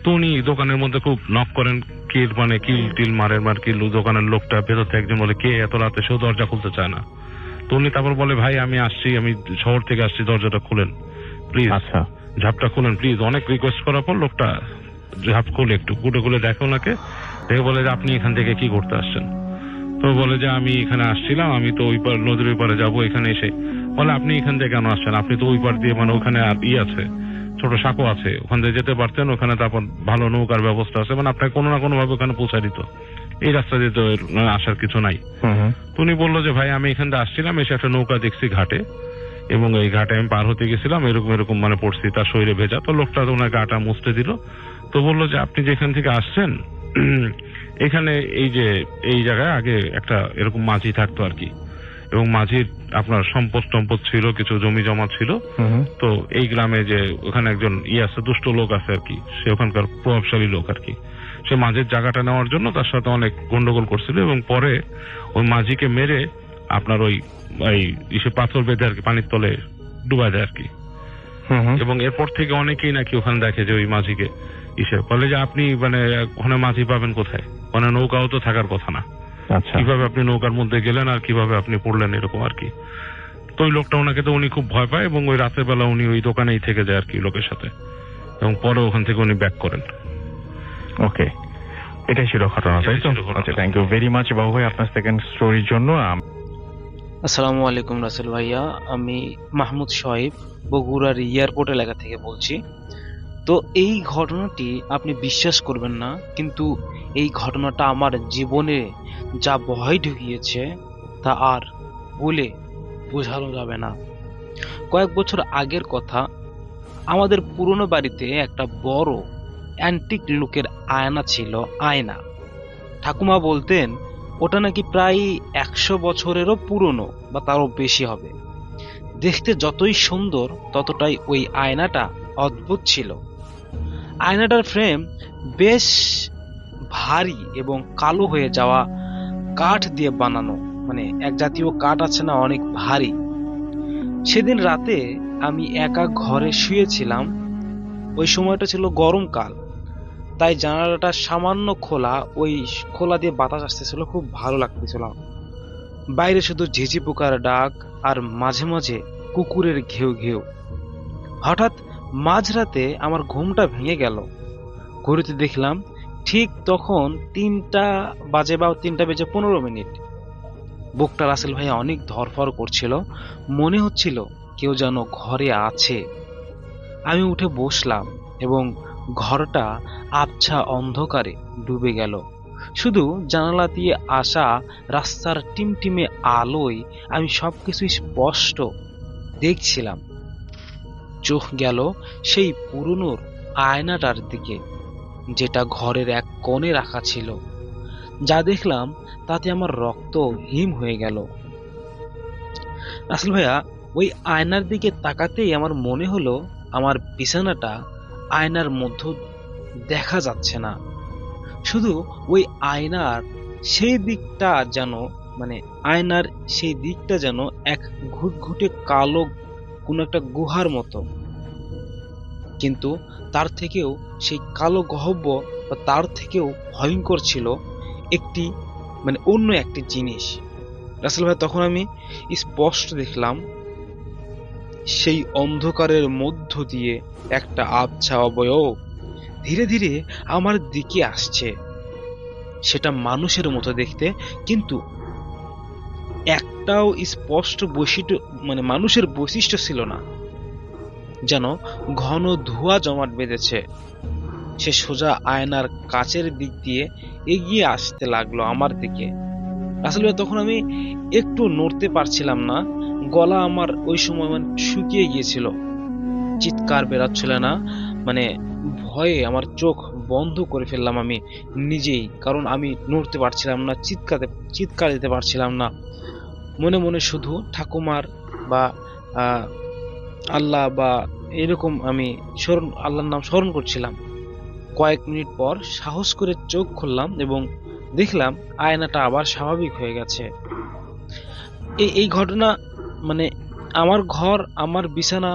তো উনি দোকানের মধ্যে খুব নক করেন, কিল মানে কিল টিল মারেন আর কি। দোকানের লোকটা ভেতর থেকে একজন বলে কে এত রাতে, সেও দরজা খুলতে চায় না। তো উনি তারপর বলে ভাই আমি আসছি, আমি শহর থেকে আসছি, দরজাটা খুলেন প্লিজ। আচ্ছা। ঝাপটা খুলেন প্লিজ। অনেক রিকোয়েস্ট করার পর লোকটা ঝাপ খুলে একটু খুলে দেখে ওনাকে, দেখে বলে যে আপনি এখান থেকে কি করতে আসছেন? তো বলে যে আমি এখানে আসছিলাম, আমি তো ওই পার নদীর ওই পারে যাবো, এখানে এসে। বলে আপনি এখান থেকে কেন আসছেন? আপনি তো ওই পার দিয়ে মানে ওখানে আছে ছোট সাঁকো আছে, ওখান থেকে যেতে পারতেন, ওখানে তারপর ভালো নৌকার ব্যবস্থা আছে, মানে আপনাকে কোনো না কোনো ভাবে ওখানে পৌঁছা দিত। এই রাস্তা দিয়ে তো আসার কিছু নাই। তো উনি বললো যে ভাই আমি এখান থেকে আসছিলাম, এসে একটা নৌকা দেখছি ঘাটে, এবং এই ঘাটে আমি পার হতে গেছিলাম, এরকম এরকম মানে পড়ছি, তার শরীরে ভেজা। তো লোকটা তো ওনার গাটা মুছতে দিল। তো বললো যে আপনি যেখান থেকে আসছেন এখানে এই যে এই জায়গায় আগে একটা এরকম মাঝি থাকতো আর কি, এবং মাঝির আপনার সম্পদ ছিল, কিছু জমি জমা ছিল। তো এই গ্রামে যে ওখানে একজন আছে, দুষ্ট লোক আছে আর কি, সে ওখানকার প্রভাবশালী লোক আর কি। সে মাঝির জায়গাটা নেওয়ার জন্য তার সাথে অনেক গন্ডগোল করছিল, এবং পরে ওই মাঝিকে মেরে আপনার ওই পাথর বেঁধে আর কি পানির তলে ডুবাই দেয় আর কি। এবং এরপর থেকে অনেকেই নাকি ওখানে দেখে যে ওই মাঝিকে বলে যে আপনি মানে ওখানে মাঝি পাবেন কোথায়, ওখানে নৌকাও তো থাকার কথা না, কিভাবে আপনি নৌকার মধ্যে গেলেন আর কিভাবে আপনি পড়লেন, এরকম আর কি। তো ওই লোকটা ওনাকে তো উনি খুব ভয় পায়, এবং ওই রাতের বেলা উনি ওই দোকানেই থেকে যায় আর কি লোকের সাথে, এবং পরে ওখান থেকে উনি ব্যাক করেন। ওকে, এটাই ছিল ঘটনা, তাই তো? আচ্ছা, থ্যাংক ইউ ভেরি মাচ বাবু ভাই আপনার সেকেন্ড স্টোরির জন্য। আসসালামু আলাইকুম রাসেল ভাইয়া, আমি মাহমুদ শোয়েব বগুড়ার এয়ারপোর্ট এলাকা থেকে বলছি। তো এই ঘটনাটি আপনি বিশ্বাস করবেন না, কিন্তু এই ঘটনাটা আমার জীবনে যা ভয় ঢুকিয়েছে তা আর বলে বোঝানো যাবে না। কয়েক বছর আগের কথা, আমাদের পুরনো বাড়িতে একটা বড় অ্যান্টিক লুকের আয়না ছিল। আয়না, ঠাকুমা বলতেন ওটা নাকি প্রায় 100 বছরেরও পুরনো বা তারও বেশি হবে। দেখতে যতই সুন্দর ততটাই ওই আয়নাটা অদ্ভুত ছিল। আয়নাটার ফ্রেম বেশ ভারী এবং কালো হয়ে যাওয়া কাঠ দিয়ে বানানো, মানে এক জাতীয় কাঠ আছে না, অনেক ভারী। সেদিন রাতে আমি একা ঘরে শুয়েছিলাম। ওই সময়টা ছিল গরমকাল, তাই জানালাটা সামান্য খোলা, ওই খোলা দিয়ে বাতাস আসতেছিল, খুব ভালো লাগতেছিল। বাইরে শুধু ঝিঝি পোকার ডাক আর মাঝে মাঝে কুকুরের ঘেউ ঘেউ। হঠাৎ মাঝরাতে আমার ঘুমটা ভেঙে গেল। ঘড়িতে দেখলাম ঠিক তখন 3টা বাজে বা 3টা বেজে 15 মিনিট। বুকটা রাসেল ভাইয়া অনেক ধরফর করছিল, মনে হচ্ছিল কেউ যেন ঘরে আছে। আমি উঠে বসলাম এবং ঘরটা আবছা অন্ধকারে ডুবে গেল। শুধু জানালা দিয়ে আসা রাস্তার টিমটিমে আলোয় আমি সবকিছু স্পষ্ট দেখছিলাম। চোখ গেল সেই পুরনো আয়নাটার দিকে, যেটা ঘরের এক কোণে রাখা ছিল। যা দেখলাম তাতে আমার রক্ত হিম হয়ে গেল। রাসেল ভাইয়া, ওই আয়নার দিকে তাকাতেই আমার মনে হলো আমার বিছানাটা আয়নার মধ্যে দেখা যাচ্ছে না। শুধু ওই আয়নার সেই দিকটা যেন, মানে আয়নার সেই দিকটা যেন এক ঘুটঘুটে কালো কোন একটা গুহার মতো। কিন্তু তার থেকেও সেই কালো গহ্বর বা তার থেকেও ভয়ঙ্কর ছিল একটি, মানে অন্য একটি জিনিস। রাসেল ভাই, তখন আমি স্পষ্ট দেখলাম সেই অন্ধকারের মধ্য দিয়ে একটা আবছা অবয়ব ধীরে ধীরে আমার দিকে আসছে। সেটা মানুষের মতো দেখতে, কিন্তু একটাও স্পষ্ট বৈশিষ্ট্য, মানে মানুষের বৈশিষ্ট্য ছিল না। যেন ঘন ধোঁয়া জমাট বেঁধেছে। সে সোজা আয়নার কাচের দিক দিয়ে এগিয়ে আসতে লাগলো আমার দিকে। আসলে তখন আমি একটু নড়তে পারছিলাম না। গলা আমার ওই সময় মানে শুকিয়ে গিয়েছিল, চিৎকার বেরাচ্ছিল না। মানে ভয়ে আমার চোখ বন্ধ করে ফেললাম আমি নিজেই, কারণ আমি নড়তে পারছিলাম না, চিৎকার দিতে পারছিলাম না। মনে মনে শুধু ঠাকুমার বা আল্লাহ বা এরকম আমি আল্লাহর নাম স্মরণ করছিলাম। কয়েক মিনিট পর সাহস করে চোখ খুললাম এবং দেখলাম আয়নাটা আবার স্বাভাবিক হয়ে গেছে। এই ঘটনা, মানে আমার ঘর, আমার বিছানা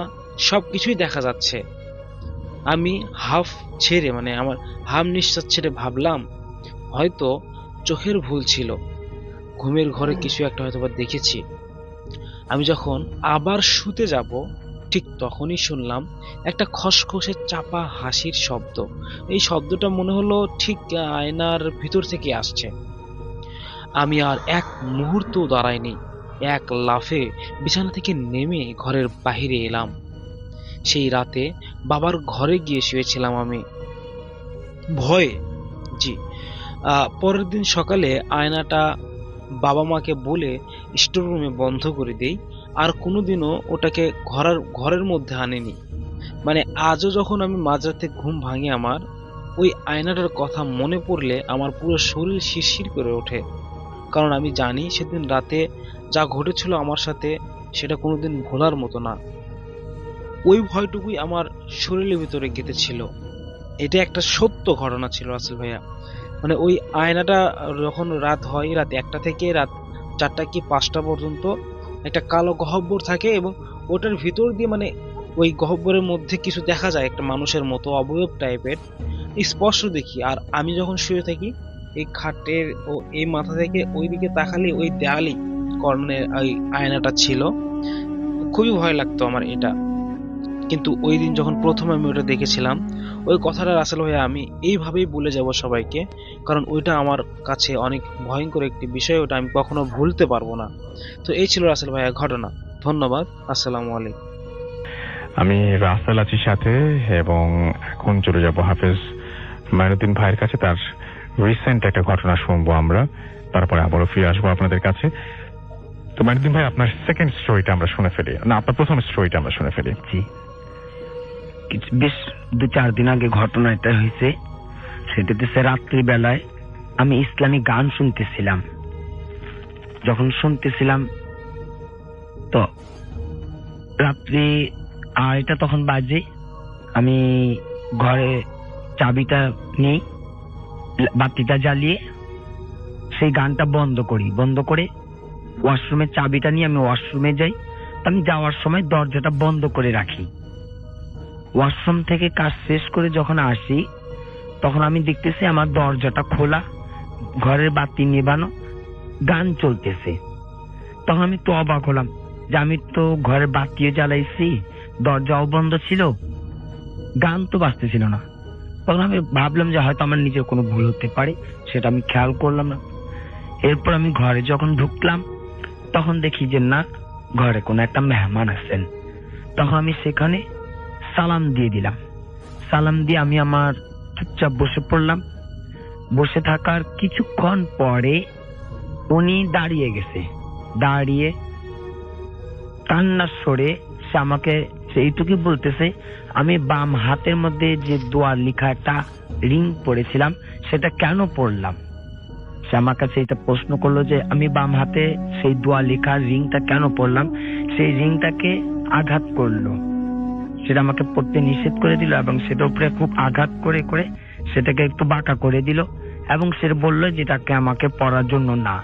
সবকিছুই দেখা যাচ্ছে। আমি হাফ ছেড়ে, মানে আমার হাম নিঃশ্বাস ছেড়ে ভাবলাম হয়তো চোখের ভুল ছিল, ঘুমের ঘরে কিছু একটা হয়তো দেখেছি। আমি যখন আবার শুতে যাব ঠিক তখনই শুনলাম একটা খসখসে চাপা হাসির শব্দ। এই শব্দটা মনে হলো ঠিক আয়নার ভিতর থেকে আসছে। আমি আর এক মুহূর্ত দাঁড়াইনি, এক লাফে বিছানা থেকে নেমে ঘরের বাহিরে এলাম। সেই রাতে বাবার ঘরে গিয়ে শুয়েছিলাম আমি ভয়ে। জি, পরের দিন সকালে আয়নাটা বাবা মাকে বলে স্টোর রুমে বন্ধ করে দেই, আর কোনোদিনও ওটাকে ঘরের মধ্যে আনিনি। মানে আজও যখন আমি মাঝরাতে ঘুম ভাঙে আমার, ওই আয়নাটার কথা মনে পড়লে আমার পুরো শরীর শিরশির করে ওঠে। কারণ আমি জানি সেদিন রাতে যা ঘটেছিল আমার সাথে সেটা কোনোদিন ভোলার মতো না। ওই ভয়টুকুই আমার শরীরের ভিতরে গেঁথেছিল। এটা একটা সত্য ঘটনা ছিল রাসেল ভাইয়া। মানে ওই আয়নাটা যখন রাত হয়, রাত 1টা থেকে রাত 4টা কি 5টা পর্যন্ত একটা কালো গহ্বর থাকে, এবং ওটার ভিতর দিয়ে, মানে ওই গহ্বরের মধ্যে কিছু দেখা যায়, একটা মানুষের মতো অবয়ব টাইপের স্পষ্ট দেখি। আর আমি যখন শুয়ে থাকি এই খাটের ও এই মাথা থেকে ওই দিকে তাকালে ওই দেয়ালি কর্নারে ওই আয়নাটা ছিল। খুবই ভয় লাগতো আমার এটা। কিন্তু ওই দিন যখন প্রথম আমি ওটা দেখেছিলাম, ওই কথাটা রাসেল ভাইয়া আমি এইভাবেই বলে যাব সবাইকে, কারণ ওইটা আমার কাছে অনেক ভয়ঙ্কর একটি বিষয়, ওটা আমি কখনো ভুলতে পারবো না। তো এই ছিল রাসেল ভাইয়া ঘটনা। ধন্যবাদ। আসসালামু আলাইকুম। আমি রাসেল আছি সাথে, এবং এখন চলে যাব হাফেজ মাইনুদ্দিন ভাইয়ের কাছে। তার রিসেন্ট একটা ঘটনা শুনবো আমরা, তারপরে আবারও ফিরে আসবো আপনাদের কাছে। তো মাইনুদ্দিন ভাই, আপনার সেকেন্ড স্টোরিটা আমরা শুনে ফেলি, না আপনার প্রথম স্টোরিটা আমরা শুনে ফেলি। জি, বেশ 2-4 দিন আগে ঘটনা এটা হয়েছে। সেটাতে রাত্রিবেলায় আমি ইসলামিক গান শুনতেছিলাম। যখন শুনতেছিলাম তো রাত্রি 2:30 তখন বাজে। আমি ঘরে চাবিটা নেই, বাতিটা জ্বালিয়ে সেই গানটা বন্ধ করে ওয়াশরুমের চাবিটা নিয়ে আমি ওয়াশরুমে যাই। আমি যাওয়ার সময় দরজাটা বন্ধ করে রাখি। ওয়াশরুম থেকে কাজ শেষ করে যখন আসি তখন আমি দেখতেছি আমার দরজাটা খোলা, ঘরের বাতি নেবানো, গান চলতেছে। তখন আমি তো অবাক হলাম যে আমি তো ঘরের বাতিও জ্বালাইছি, দরজাও বন্ধ ছিল, গান তো বাজতেছিল না। তখন আমি ভাবলাম যে হয়তো আমার নিজের কোনো ভুল হতে পারে, সেটা আমি খেয়াল করলাম না। এরপর আমি ঘরে যখন ঢুকলাম তখন দেখি যে না, ঘরে কোনো একটা মেহমান আছেন। তখন আমি সেখানে সালাম দিয়ে দিলাম। সালাম দিয়ে আমি আমার চুপচাপ বসে পড়লাম। বসে থাকার কিছুক্ষণ পরে উনি দাঁড়িয়ে গেছে। দাঁড়িয়ে কান্নার স্বরে সে আমাকে সেইটুকুই বলতেছে, আমি বাম হাতের মধ্যে যে দোয়া লেখা একটা রিং পরেছিলাম সেটা কেন পরলাম। সে আমার কাছে এটা প্রশ্ন করলো যে আমি বাম হাতে সেই দোয়া লেখার রিংটা কেন পরলাম। সেই রিংটাকে আঘাত করলো, সেটা আমাকে পড়তে নিষেধ করে দিল এবং সেটার উপরে খুব আঘাত করে করে সেটাকে একটু বাঁকা করে দিল এবং সেটা বললো যেটাকে আমাকে পড়ার জন্য না।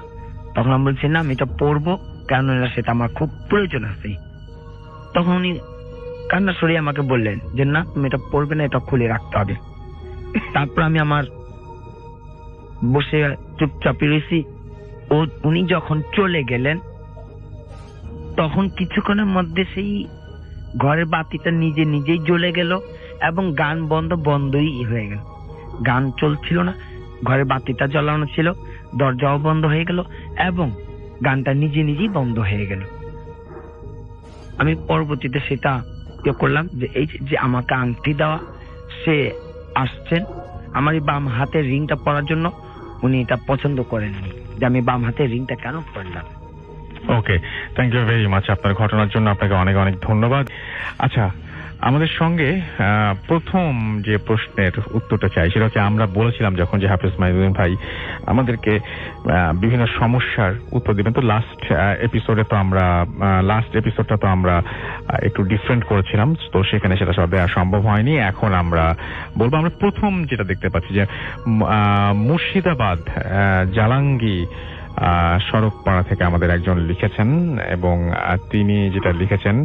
তখন আমি বলছি না, আমি এটা পড়বো, কেননা সেটা আমার খুব প্রয়োজন আছে। তখন উনি কান্না সরিয়ে আমাকে বললেন যে না, তুমি এটা পড়বে না, এটা খুলে রাখতে হবে। তারপর আমি আমার বসে চুপচাপ রয়েছি। উনি যখন চলে গেলেন তখন কিছুক্ষণের মধ্যে সেই ঘরের বাতিটা নিজে নিজেই জ্বলে গেল এবং গান বন্ধই হয়ে গেল। গান চলছিল না, ঘরের বাতিটা জ্বালানো ছিল, দরজাও বন্ধ হয়ে গেল এবং গানটা নিজে নিজেই বন্ধ হয়ে গেল। আমি পরবর্তীতে সেটা করলাম যে এই যে আমাকে আংটি দেওয়া সে আসছেন আমার এই বাম হাতের রিংটা পরার জন্য, উনি এটা পছন্দ করেননি যে আমি বাম হাতের রিংটা কেন পরলাম। ওকে, থ্যাংক ইউ ভেরি মাচ আপনার ঘটনার জন্য, আপনাকে অনেক অনেক ধন্যবাদ। আচ্ছা, আমাদের সঙ্গে প্রথম যে প্রশ্নের উত্তরটা চাই সেটা হচ্ছে, আমরা বলেছিলাম যখন যে হাফেজ মাইনুদ্দিন ভাই আমাদেরকে বিভিন্ন সমস্যার উত্তর দিবেন। তো লাস্ট এপিসোডটা তো আমরা একটু ডিফারেন্ট করেছিলাম, তো সেখানে সেটা সব দেওয়া সম্ভব হয়নি। এখন আমরা বলবো, আমরা প্রথম যেটা দেখতে পাচ্ছি যে মুর্শিদাবাদ জালাঙ্গি সড়কপাড়া থেকে আমাদের একজন লিখেছেন, এবং তিনি যেটা লিখেছেন,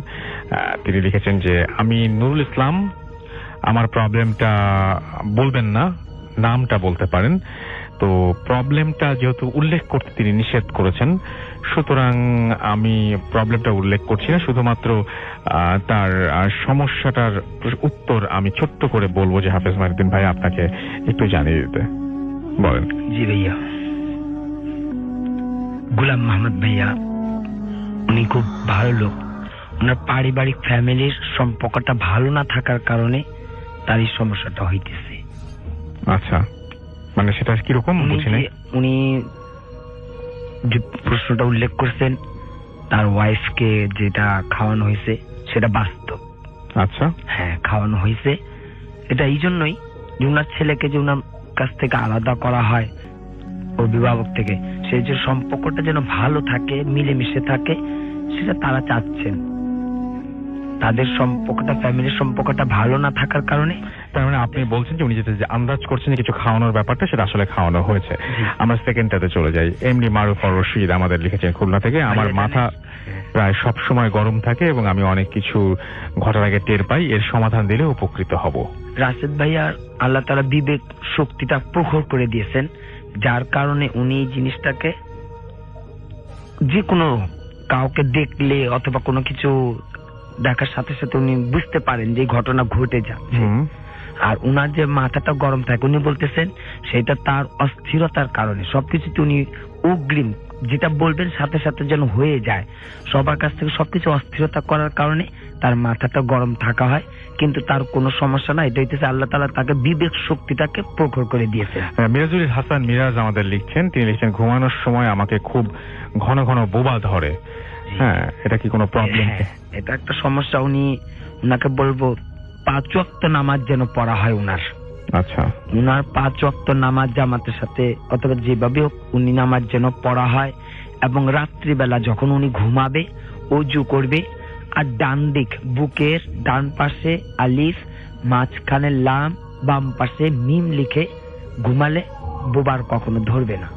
তিনি লিখেছেন যে আমি নুরুল ইসলাম, আমার প্রবলেমটা বলবেন না, নামটা বলতে পারেন। তো প্রবলেমটা যেহেতু উল্লেখ করতে তিনি নিষেধ করেছেন, সুতরাং আমি প্রবলেমটা উল্লেখ করছি না, শুধুমাত্র তার সমস্যাটার উত্তর আমি ছোট্ট করে বলবো যে হাফেজ মাইনুদ্দিন ভাই আপনাকে একটু জানিয়ে দিতে বলেন। জি ভাইয়া, গোলাম মোহাম্মদ ভাইয়া উনি খুব ভালো লোক। ওনার পারিবারিক ফ্যামিলির সম্পর্কটা ভালো না থাকার কারণে তার এই সমস্যাটা হইতেছে। আচ্ছা, মানে সেটা কিরকম বুঝিনি। উনি যে প্রশ্নটা উল্লেখ করছেন তার ওয়াইফকে যেটা খাওয়ানো হয়েছে সেটা বাস্তব। আচ্ছা, হ্যাঁ, খাওয়ানো হয়েছে। এটা এই জন্যই যে ওনার ছেলেকে যে ওনার কাছ থেকে আলাদা করা হয় অভিভাবক থেকে, সেই যে সম্পর্কটা যেন ভালো থাকে, মিলেমিশে থাকে, সেটা তারা চাচ্ছেন। তাদের সম্পর্কটা, ফ্যামিলির সম্পর্কটা ভালো না থাকার কারণে। তার মানে আপনি বলছেন যে উনি যেটা আন্দাজ করছেন যে কিছু খাওয়ানোর ব্যাপারটা, সেটা আসলে খাওয়ানো হয়েছে। আমরা সেকেন্ডটাতে চলে যাই। এমনি মারুফ আর রশিদ আমাদের লিখেছেন খুলনা থেকে, আমার মাথা প্রায় সব সময় গরম থাকে এবং আমি অনেক কিছু ঘটার আগে টের পাই, এর সমাধান দিলে উপকৃত হব। রাশেদ ভাইয়া আল্লাহ তাআলা বিবেক শক্তিটা প্রখর করে দিয়েছেন, যার কারণে উনি এই জিনিসটাকে যে কোনো কাউকে দেখলে অথবা কোনো কিছু দেখার সাথে সাথে উনি বুঝতে পারেন যে ঘটনা ঘটে যাচ্ছে। আর উনার যে মাথাটা গরম থাকে, উনি বলতেছেন সেটা তার অস্থিরতার কারণে। সবকিছুতে উনি অগ্রিম যেটা বলবেন সাথে সাথে যেন হয়ে যায়। সবার কাছ থেকে সবকিছু অস্থিরতা করার কারণে তার মাথাটা গরম থাকা হয়, কিন্তু তার কোনো সমস্যা না। এটা হইতেছে আল্লাহ তাআলা তাকে বিবেক শক্তিটাকে প্রখর করে দিয়েছে। মিরাজুল হাসান মিরাজ আমাদের লিখছেন, তিনি লিখছেন ঘুমানোর সময় আমাকে খুব ঘন ঘন বোবা ধরে। হ্যাঁ, এটা কি কোনো প্রবলেম? হ্যাঁ, এটা একটা সমস্যা। উনাকে বলবো 5 ওয়াক্ত নামাজ যেন পড়া হয় উনার। আচ্ছা, উনার 5 ওয়াক্ত নামাজ জামাতের সাথে অথবা যেভাবে হোক উনি নামাজ যেন পড়া হয়, এবং রাত্রিবেলা যখন উনি ঘুমাবে ওযু করবে, আর ডান দিক বুকের ডান পাশে আলিফ, মাঝখানে লাম, বাম পাশে মিম লিখে ঘুমালে বোবার কখনো ধরবে না।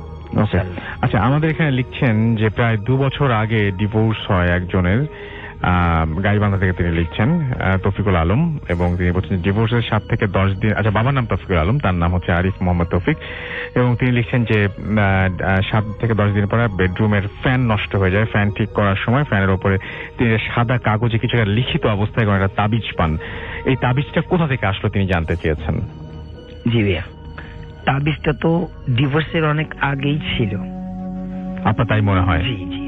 ওকে। আচ্ছা, আমাদের এখানে লিখছেন যে প্রায় 2 বছর আগে ডিভোর্স হয় একজনের, গাইবান্ধা থেকে তিনি লিখছেন, তৌফিকুল আলম, এবং তিনি বলছেন ডিভোর্সের 7 থেকে 10 দিন। আচ্ছা, বাবার নাম তৌফিকুল আলম, তার নাম হচ্ছে আরিফ মোহাম্মদ তৌফিক, এবং তিনি লিখছেন যে 7 থেকে 10 দিন পরে বেডরুমের ফ্যান নষ্ট হয়ে যায়। ফ্যান ঠিক করার সময় ফ্যানের উপরে তিনি সাদা কাগজে কিছু একটা লিখিত অবস্থায় কোনো একটা তাবিজ পান। এই তাবিজটা কোথা থেকে আসলো তিনি জানতে চেয়েছেন। জি ভাইয়া, তাবিজটা তো ডিভোর্সের অনেক আগেই ছিল। আপনার তাই মনে হয়? জি জি,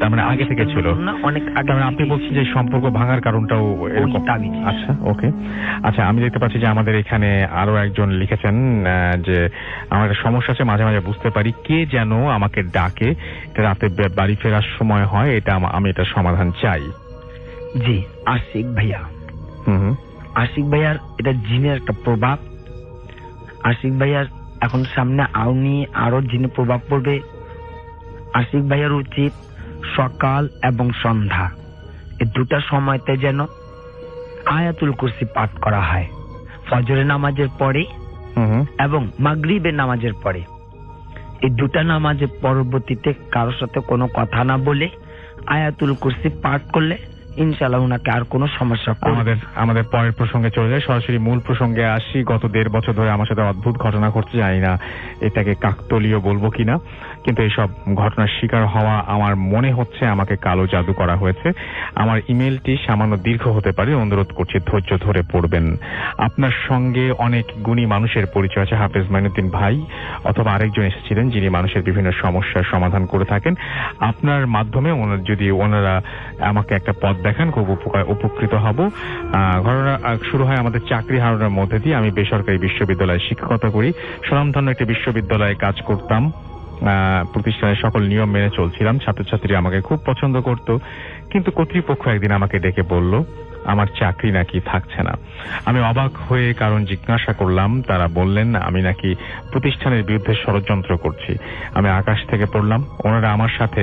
তার মানে আগে থেকে ছিল না, অনেক আগে। তার মানে আপনি বলছেন যে সম্পর্ক ভাঙার কারণটাও এরকম? আচ্ছা, ওকে। আচ্ছা, আমি দেখতে পাচ্ছি যে আমাদের এখানে আরো একজন লিখেছেন যে আমার একটা সমস্যা আছে, মাঝে মাঝে বুঝতে পারি কে যেন আমাকে ডাকে, রাতে বাড়ি ফেরার সময় হয়, এটা আমি এটা সমাধান চাই। জি, আশিক ভাইয়া। হুম। আশিক ভাইয়ার এটা জিনের একটা প্রভাব। আশিক ভাইয়ার এখন সামনে আরো জিনের প্রভাব পড়বে। আশিক ভাইয়ার উচিত সকাল এবং সন্ধ্যা এই দুটা সময়তে যেন আয়াতুল কুরসি পাঠ করা হয়, ফজরের নামাজের পরে এবং মাগরিবের নামাজের পরে। এই দুটা নামাজের পরবর্তীতে কারোর সাথে কোনো কথা না বলে আয়াতুল কুরসি পাঠ করলে ইনশাআল্লাহ উনাকে আর কোনো সমস্যা হবে। আমাদের পরের প্রসঙ্গে চলে যায়, সরাসরি মূল প্রসঙ্গে আসি। গত 1.5 বছর ধরে আমার সাথে অদ্ভুত ঘটনা ঘটছে, জানি না এটাকে কাকতালীয় বলবো কিনা, কিন্তু এইসব ঘটনার শিকার হওয়া আমার মনে হচ্ছে আমাকে কালো জাদু করা হয়েছে। আমার ইমেলটি সামান্য দীর্ঘ হতে পারে, অনুরোধ করছি ধৈর্য ধরে পড়বেন। আপনার সঙ্গে অনেক গুণী মানুষের পরিচয় আছে, হাফেজ মাইনুদ্দিন ভাই অথবা আরেকজন এসেছিলেন যিনি মানুষের বিভিন্ন সমস্যার সমাধান করে থাকেন। আপনার মাধ্যমে যদি ওনারা আমাকে একটা পথ দেখান খুব উপকৃত হব। ঘটনা শুরু হয় আমাদের চাকরি হারানোর মধ্যে দিয়ে। আমি বেসরকারি বিশ্ববিদ্যালয়ে শিক্ষকতা করি, স্বনামধন্য একটি বিশ্ববিদ্যালয়ে কাজ করতাম। প্রতিষ্ঠানের সকল নিয়ম মেনে চলছিলাম, ছাত্রছাত্রী আমাকে খুব পছন্দ করত, কিন্তু কর্তৃপক্ষ একদিন আমাকে ডেকে বলল আমার চাকরি নাকি থাকছে না। আমি অবাক হয়ে কারণ জিজ্ঞাসা করলাম, তারা বললেন আমি নাকি প্রতিষ্ঠানের বিরুদ্ধে ষড়যন্ত্র করছি। আমি আকাশ থেকে পড়লাম, ওনারা আমার সাথে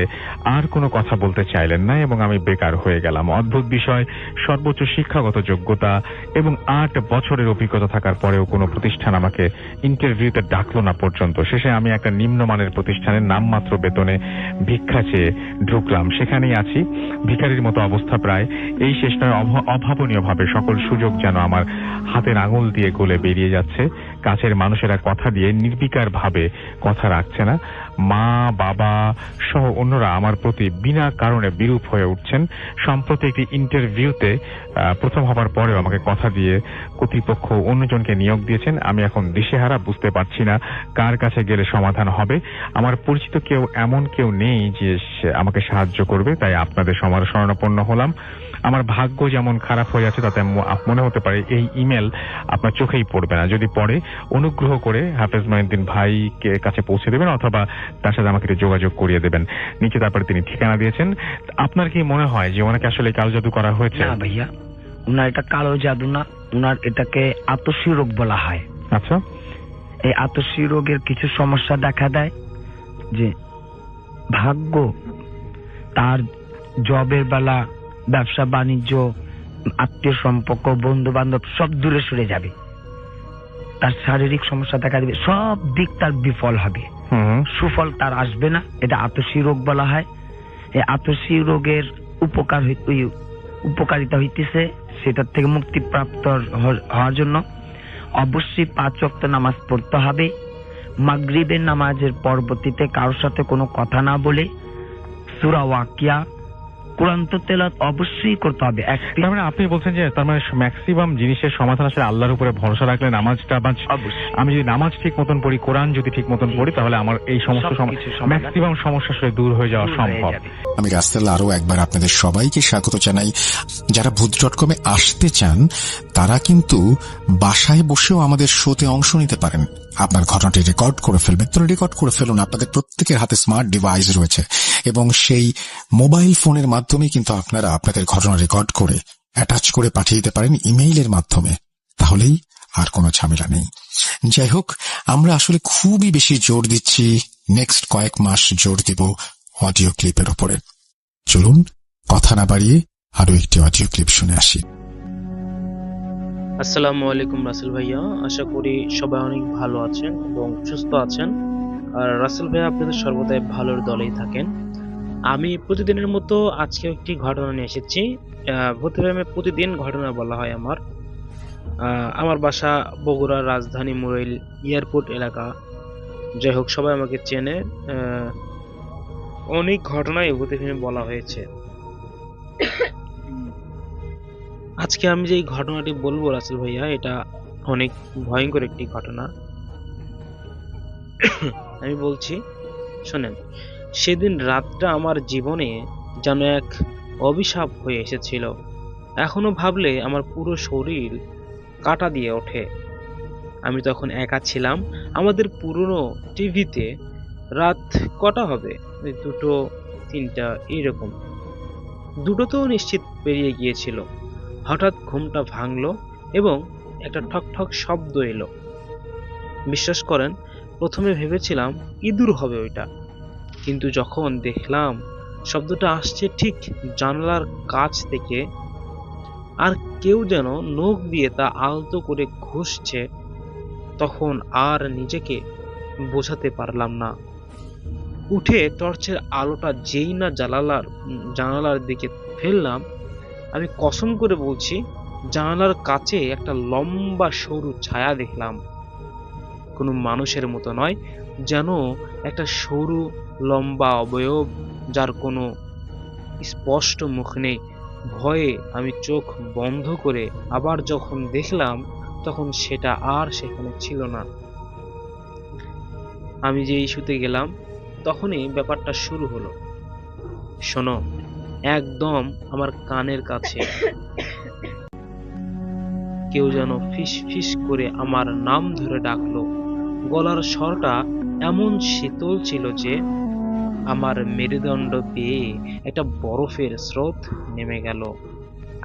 আর কোনো কথা বলতে চাইলেন না এবং আমি বেকার হয়ে গেলাম। অদ্ভুত বিষয়, সর্বোচ্চ শিক্ষাগত যোগ্যতা এবং 8 বছরের অভিজ্ঞতা থাকার পরেও কোনো প্রতিষ্ঠান আমাকে ইন্টারভিউতে ডাকলো না পর্যন্ত। শেষে আমি একটা নিম্নমানের প্রতিষ্ঠানের নামমাত্র বেতনে ভিক্ষা চেয়ে ঢুকলাম, সেখানেই আছি, ভিখারির মতো অবস্থা প্রায়। এই শেষ নয়, অভাবনীয়ভাবে সকল সুযোগ যেন আমার হাতের আঙুল দিয়ে গলে বেরিয়ে যাচ্ছে। কাছের মানুষেরা কথা দিয়ে নির্বিকার ভাবে কথা রাখছে না। মা বাবা সহ অন্যরা আমার প্রতি বিনা কারণে বিরূপ হয়ে উঠছেন। সম্প্রতি একটি ইন্টারভিউতে প্রথম হবার পরেও আমাকে কথা দিয়ে কর্তৃপক্ষ অন্যজনকে নিয়োগ দিয়েছেন। আমি এখন দিশেহারা, বুঝতে পারছি না কার কাছে গেলে সমাধান হবে। আমার পরিচিত এমন কেউ নেই যে আমাকে সাহায্য করবে, তাই আপনাদের শরণাপন্ন হলাম। আমার ভাগ্য যেমন খারাপ হয়ে যাচ্ছে তাতে মনে হতে পারে এই ইমেল আপনার চোখেই পড়বে না। যদি পড়ে অনুগ্রহ করে হাফেজ মাইনুদ্দিন ভাইকে কাছে পৌঁছে দেবেন অথবা তার সাথে আমাকে একটু যোগাযোগ করিয়ে দেবেন। নিচে তারপরে তিনি ঠিকানা দিয়েছেন। আপনার কি মনে হয় যে ওনাকে আসলে কালো জাদু করা হয়েছে? না ভাইয়া, উনার এটা কালো জাদু না, উনার এটাকে আতশী রোগ বলা হয়। আচ্ছা, এই আতশী রোগের কিছু সমস্যা দেখা দেয় যে ভাগ্য তার জবের বেলা, ব্যবসা বাণিজ্য, আত্মীয় সম্পর্ক, বন্ধু বান্ধব সব দূরে সরে যাবে। তার শারীরিক সমস্যা দেখা দিবে, সব দিক তার বিফল হবে, সুফল তার আসবে না। এটা আতশী রোগ বলা হয়। এই আতশী রোগের উপকারিতা হইতেছে সেটার থেকে মুক্তিপ্রাপ্ত হওয়ার জন্য অবশ্যই 5 ওয়াক্ত নামাজ পড়তে হবে। মাগরিবের নামাজের পরবর্তীতে কারোর সাথে কোনো কথা না বলে সূরা ওয়াকিয়া কোরআন তো তেলাওয়াত অবশ্যই করতে হবে। তার মানে আপনি বলছেন যে তার মানে ম্যাক্সিমাম জিনিসের সমাধান আসলে আল্লাহর উপরে ভরসা রাখলে নামাজটা অবশ্যই আমি যদি নামাজ ঠিক মতন পড়ি, কোরআন যদি ঠিক মতন পড়ি, তাহলে আমার এই সমস্ত সবকিছু সমাধান ম্যাক্সিমাম সমস্যা আসলে দূর হয়ে যাওয়া দূর হয়ে সম্ভব। যাবে। আমি রাস্তাল আরো একবার আপনাদের সবাইকে স্বাগত জানাই। যারা ভূত.com এ আসতে চান তারা কিন্তু বাসায় বসেও আমাদের শোতে অংশ নিতে পারেন। আপনার ঘটনাটি রেকর্ড করে ফেলবেন, তো রেকর্ড করে ফেলুন। আপনাদের প্রত্যেকের হাতে স্মার্ট ডিভাইস রয়েছে এবং সেই মোবাইল ফোনের মাধ্যমে কিন্তু আপনারা আপনাদের ঘটনা রেকর্ড করে অ্যাটাচ করে পাঠিয়ে দিতে পারেন ইমেইলের মাধ্যমে, তাহলেই আর কোনো ঝামেলা নেই। যাই হোক, আমরা আসলে খুবই বেশি জোর দিচ্ছি, নেক্সট কয়েক মাস জোর দেব অডিও ক্লিপের উপরে। চলুন কথা না বাড়িয়ে আরো একটি অডিও ক্লিপ শুনে আসি। আসসালামু আলাইকুম রাসেল ভাইয়া, আশা করি সবাই অনেক ভালো আছেন এবং সুস্থ আছেন। আর রাসেল ভাইয়া আপনাদের সর্বদাই ভালোর দলেই থাকেন। আমি প্রতিদিনের মতো আজকে একটি ঘটনা নিয়ে এসেছি। ভূতপ্রেমে প্রতিদিন ঘটনা বলা হয় আমার বাসা বগুড়ার রাজধানী মুরাইল এয়ারপোর্ট এলাকা। যাই হোক, সবাই আমাকে চেনে। অনেক ঘটনাই ভূতপ্রেমে বলা হয়েছে। আজকে আমি যে ঘটনাটি বলবো রাসেল ভাইয়া, এটা অনেক ভয়ঙ্কর একটি ঘটনা। আমি বলছি, শোনেন। সেদিন রাতটা আমার জীবনে যেন এক অভিশাপ হয়ে এসেছিল। এখনো ভাবলে আমার পুরো শরীর কাঁটা দিয়ে ওঠে। আমি তখন একা ছিলাম আমাদের পুরনো টিভিতে। রাত কটা হবে, 2টো 3টা এইরকম। 2টোতেও নিশ্চিত পেরিয়ে গিয়েছিল। হঠাৎ ঘুমটা ভাঙলো এবং একটা ঠক ঠক শব্দ এলো। বিশ্বাস করেন, প্রথমে ভেবেছিলাম ইঁদুর হবে ওইটা, কিন্তু যখন দেখলাম শব্দটা আসছে ঠিক জানালার কাছ থেকে, আর কেউ যেন নখ দিয়ে তা আলতো করে ঘষছে, তখন আর নিজেকে বোঝাতে পারলাম না। উঠে টর্চের আলোটা যেই না জানালার দিকে ফেললাম, আমি কসম করে বলছি, জানালার কাছে একটা লম্বা সরু ছায়া দেখলাম। কোনো মানুষের মতো নয়, যেন একটা সরু লম্বা অবয়ব, যার কোনো স্পষ্ট মুখ নেই। ভয়ে আমি চোখ বন্ধ করে আবার যখন দেখলাম, তখন সেটা আর সেখানে ছিল না। আমি যে ইস্যুতে গেলাম, তখনই ব্যাপারটা শুরু হলো। শোনো, একদম আমার কানের কাছে কেউ যেন ফিস ফিস করে আমার নাম ধরে ডাকলো। গলার স্বরটা এমন শীতল ছিল যে আমার মেরুদণ্ড পেয়ে একটা বরফের স্রোত নেমে গেল।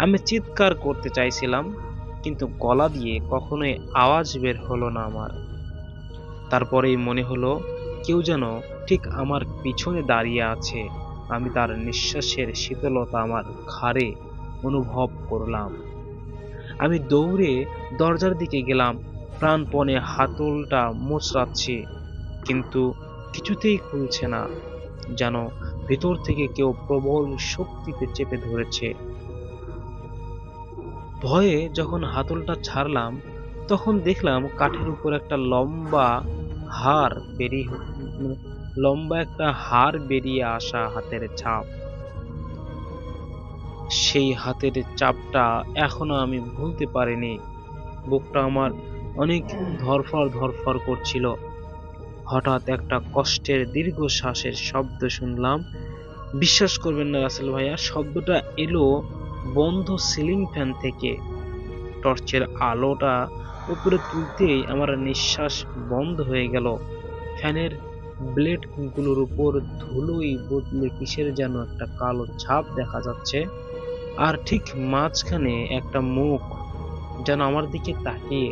আমি চিৎকার করতে চাইছিলাম, কিন্তু গলা দিয়ে কখনোই আওয়াজ বের হলো না আমার। তারপরেই মনে হলো কেউ যেন ঠিক আমার পিছনে দাঁড়িয়ে আছে। আমি তার নিঃশ্বাসের শীতলতা আমার ঘাড়ে অনুভব করলাম। আমি দৌড়ে দরজার দিকে গেলাম, প্রাণপণে হাতলটা মোচড়াচ্ছি, কিন্তু কিছুতেই খুলছে না। যেন ভেতর থেকে কেউ প্রবল শক্তিতে চেপে ধরেছে। ভয়ে যখন হাতলটা ছাড়লাম, তখন দেখলাম কাঠের উপর একটা লম্বা হাড় বেরিয়ে আসা হাতের ছাপ। সেই হাতের চাপটা এখনো আমি ভুলতে পারিনি। বুকটা আমার অনেক ধরফর করছিল। হঠাৎ একটা কষ্টের দীর্ঘশ্বাসের শব্দ শুনলাম। বিশ্বাস করবেন না রাসেল ভাইয়া, শব্দটা এলো বন্ধ সিলিং ফ্যান থেকে। টর্চের আলোটা উপরে তুলতেই আমার নিঃশ্বাস বন্ধ হয়ে গেল। ফ্যানের ব্লেড গুলোর উপর ধুলোই বদলে কিসের যেন একটা কালো ছাপ দেখা যাচ্ছে, আর ঠিক মাঝখানে একটা মুখ যেন আমার দিকে তাকিয়ে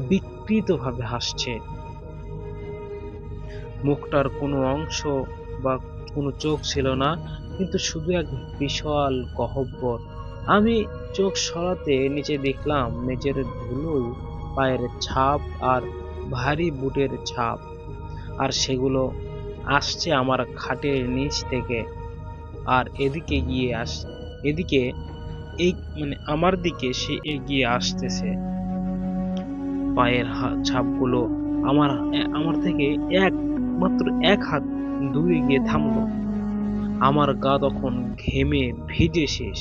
বিকৃতভাবে হাসছে। মুখটার কোনো অংশ বা কোনো চোখ ছিল না, কিন্তু শুধু এক বিশাল গহ্বর। আমি চোখ সরাতে নিচে দেখলাম মেঝের ধুলোয় পায়ের ছাপ আর ভারী বুটের ছাপ, আর সেগুলো আসছে আমার খাটের নিচ থেকে। আর আমার দিকে সে এগিয়ে আসতেছে। পায়ের ছাপগুলো আমার থেকে মাত্র এক হাত দূরে গিয়ে থামলো। আমার গা তখন ঘেমে ভিজে শেষ।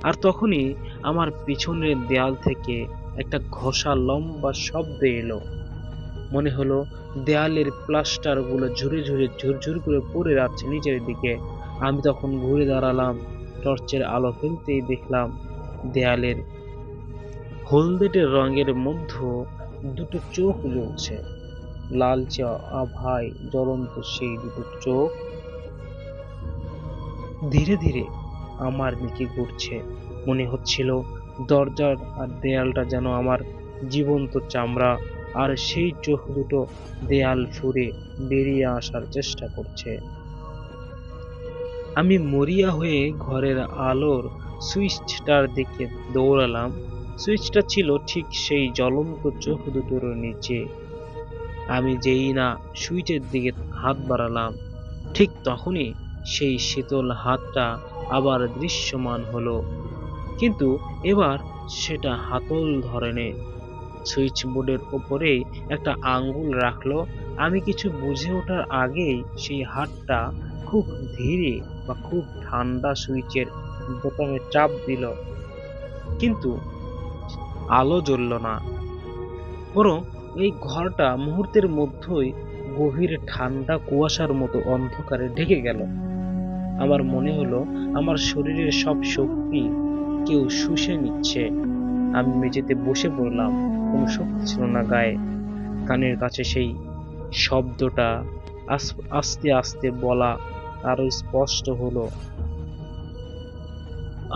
আর তখনই আমার পিছনের দেয়াল থেকে একটা ঘষা লম্বা শব্দ এলো। মনে হলো দেয়ালের প্লাস্টার গুলো ঝুরে ঝুরে ঝুরঝুর করে পড়ে যাচ্ছে নিচের দিকে। আমি তখন ঘুরে দাঁড়ালাম, টর্চের আলো ফেলতেই দেখলাম দেয়ালের হলদেটে রঙের মধ্যে দুটো চোখ জ্বলছে। লালচে আভায় জ্বলন্ত সেই দুটো চোখ ধীরে ধীরে আমার দিকে ঘুরছে। মনে হচ্ছিল দরজার আর দেয়ালটা যেন আমার জীবন্ত চামড়া, আর সেই চোখ দুটো দেয়াল ফুঁড়ে বেরিয়ে আসার চেষ্টা করছে। আমি মরিয়া হয়ে ঘরের আলোর সুইচটার দিকে দৌড়ালাম। সুইচটা ছিল ঠিক সেই জ্বলন্ত চোখ দুটোর নিচে। আমি যেই না সুইচের দিকে হাত বাড়ালাম, ঠিক তখনই সেই শীতল হাতটা আবার দৃশ্যমান হলো, কিন্তু এবার সেটা হাতল ধরেনি। সুইচ বোর্ডের ওপরেই একটা আঙ্গুল রাখলো। আমি কিছু বুঝে ওঠার আগেই সেই হাতটা খুব ধীরে বা খুব ঠান্ডা সুইচের বোতামে চাপ দিল, কিন্তু আলো জ্বলল না। বরং এই ঘরটা মুহূর্তের মধ্যেই গভীর ঠান্ডা কুয়াশার মতো অন্ধকারে ঢেকে গেল। আমার মনে হলো আমার শরীরের সব শক্তি কেউ শুষে নিচ্ছে। আমি মেঝেতে বসে পড়লাম, কোনো শক্তি ছিল না গায়ে। কানের কাছে সেই শব্দটা আস্তে আস্তে বলা আরো স্পষ্ট হলো,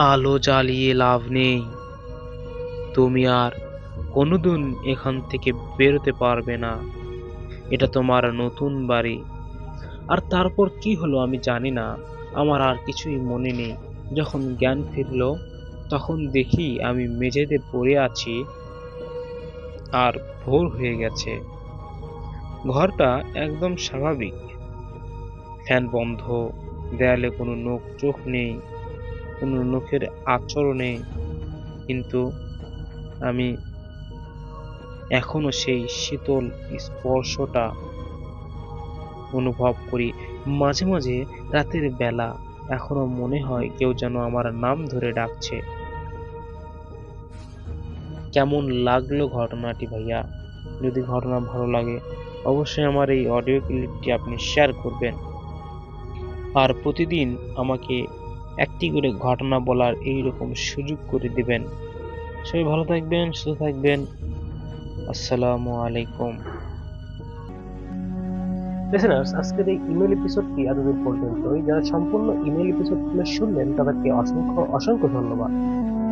আলো জ্বালিয়ে লাভ নেই, তুমি আর কোনোদিন এখান থেকে বেরোতে পারবে না। এটা তোমার নতুন বাড়ি। আর তারপর কি হলো আমি জানি না, আমার আর কিছুই মনে নেই। যখন জ্ঞান ফিরল তখন দেখি আমি মেঝেতে পড়ে আছি আর ভোর হয়ে গেছে। ঘরটা একদম স্বাভাবিক, ফ্যান বন্ধ, দেয়ালে কোনো নখ চোখ নেই, কোনো নখের আঁচড় নেই, কিন্তু আমি এখনো সেই শীতল স্পর্শটা অনুভব করি। মাঝে মাঝে রাতের বেলা এখনো মনে হয় কেউ যেন আমার নাম ধরে ডাকছে। কেমন লাগলো ঘটনাটি ভাইয়া? যদি ঘটনা ভালো লাগে অবশ্যই আমার এই অডিও ক্লিপটি আপনি শেয়ার করবেন, আর প্রতিদিন আমাকে একটি করে ঘটনা বলার এইরকম সুযোগ করে দিবেন। সবাই ভালো থাকবেন, সুস্থ থাকবেন। আসসালামু আলাইকুম। লিসেনার্স, আজকের এই ইমেল এপিসোডটি এতদূর পর্যন্তই। যারা সম্পূর্ণ ইমেল এপিসোডগুলো শুনলেন তাদেরকে অসংখ্য অসংখ্য ধন্যবাদ।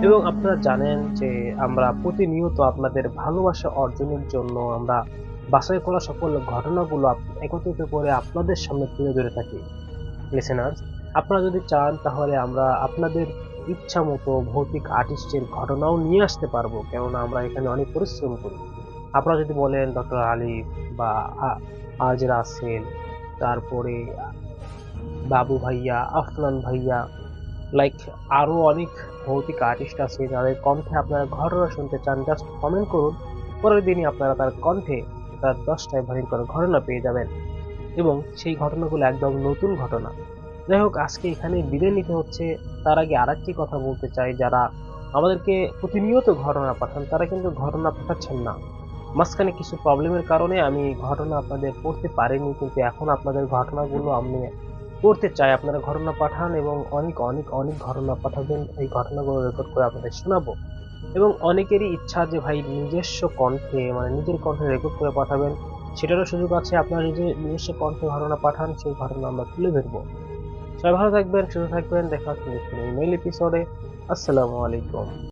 এবং আপনারা জানেন যে আমরা প্রতিনিয়ত আপনাদের ভালোবাসা অর্জনের জন্য আমরা বাছাই করা সকল ঘটনাগুলো একত্রিত করে আপনাদের সামনে তুলে ধরে থাকি। লিসেনার্স, আপনারা যদি চান তাহলে আমরা আপনাদের ইচ্ছা মতো ভৌতিক আর্টিস্টের ঘটনাও নিয়ে আসতে পারবো, কেননা আমরা এখানে অনেক পরিশ্রম করি। আপনারা যদি বলেন ডক্টর আলিফ বা আজ রাসেল, তারপরে বাবু ভাইয়া, আফনান ভাইয়া, লাইক আরো অনেক ভৌতিক আর্টিস্ট আছে যাদের কণ্ঠে আপনারা ঘটনা শুনতে চান, জাস্ট কমেন্ট করুন। পরের দিনই আপনারা তার কণ্ঠে তার 10টায় ভয়ঙ্কর ঘটনা পেয়ে যাবেন, এবং সেই ঘটনাগুলো একদম নতুন ঘটনা। যাই হোক, আজকে এখানে বিদায় নিতে হচ্ছে। তার আগে আরেকটি কথা বলতে চাই, যারা আমাদেরকে প্রতিনিয়ত ঘটনা পাঠান তারা কিন্তু ঘটনা পাঠাচ্ছেন না। মাঝখানে কিছু প্রবলেমের কারণে আমি ঘটনা আপনাদের পড়তে পারিনি, কিন্তু এখন আপনাদের ঘটনাগুলো আমি পড়তে চাই। আপনারা ঘটনা পাঠান এবং অনেক অনেক অনেক ঘটনা পাঠাবেন, এই ঘটনাগুলো রেকর্ড করে আপনাদের শোনাবো। এবং অনেকেরই ইচ্ছা যে ভাই নিজস্ব কণ্ঠে, মানে নিজের কণ্ঠে রেকর্ড করে পাঠাবেন, সেটারও সুযোগ আছে। আপনারা নিজস্ব কণ্ঠে ঘটনা পাঠান, সেই ঘটনা আমরা তুলে ধরবো। সবাই ভালো থাকবেন, সুস্থ থাকবেন। দেখা হচ্ছে নেক্সট ইমেইল এপিসোডে। আসসালামু আলাইকুম।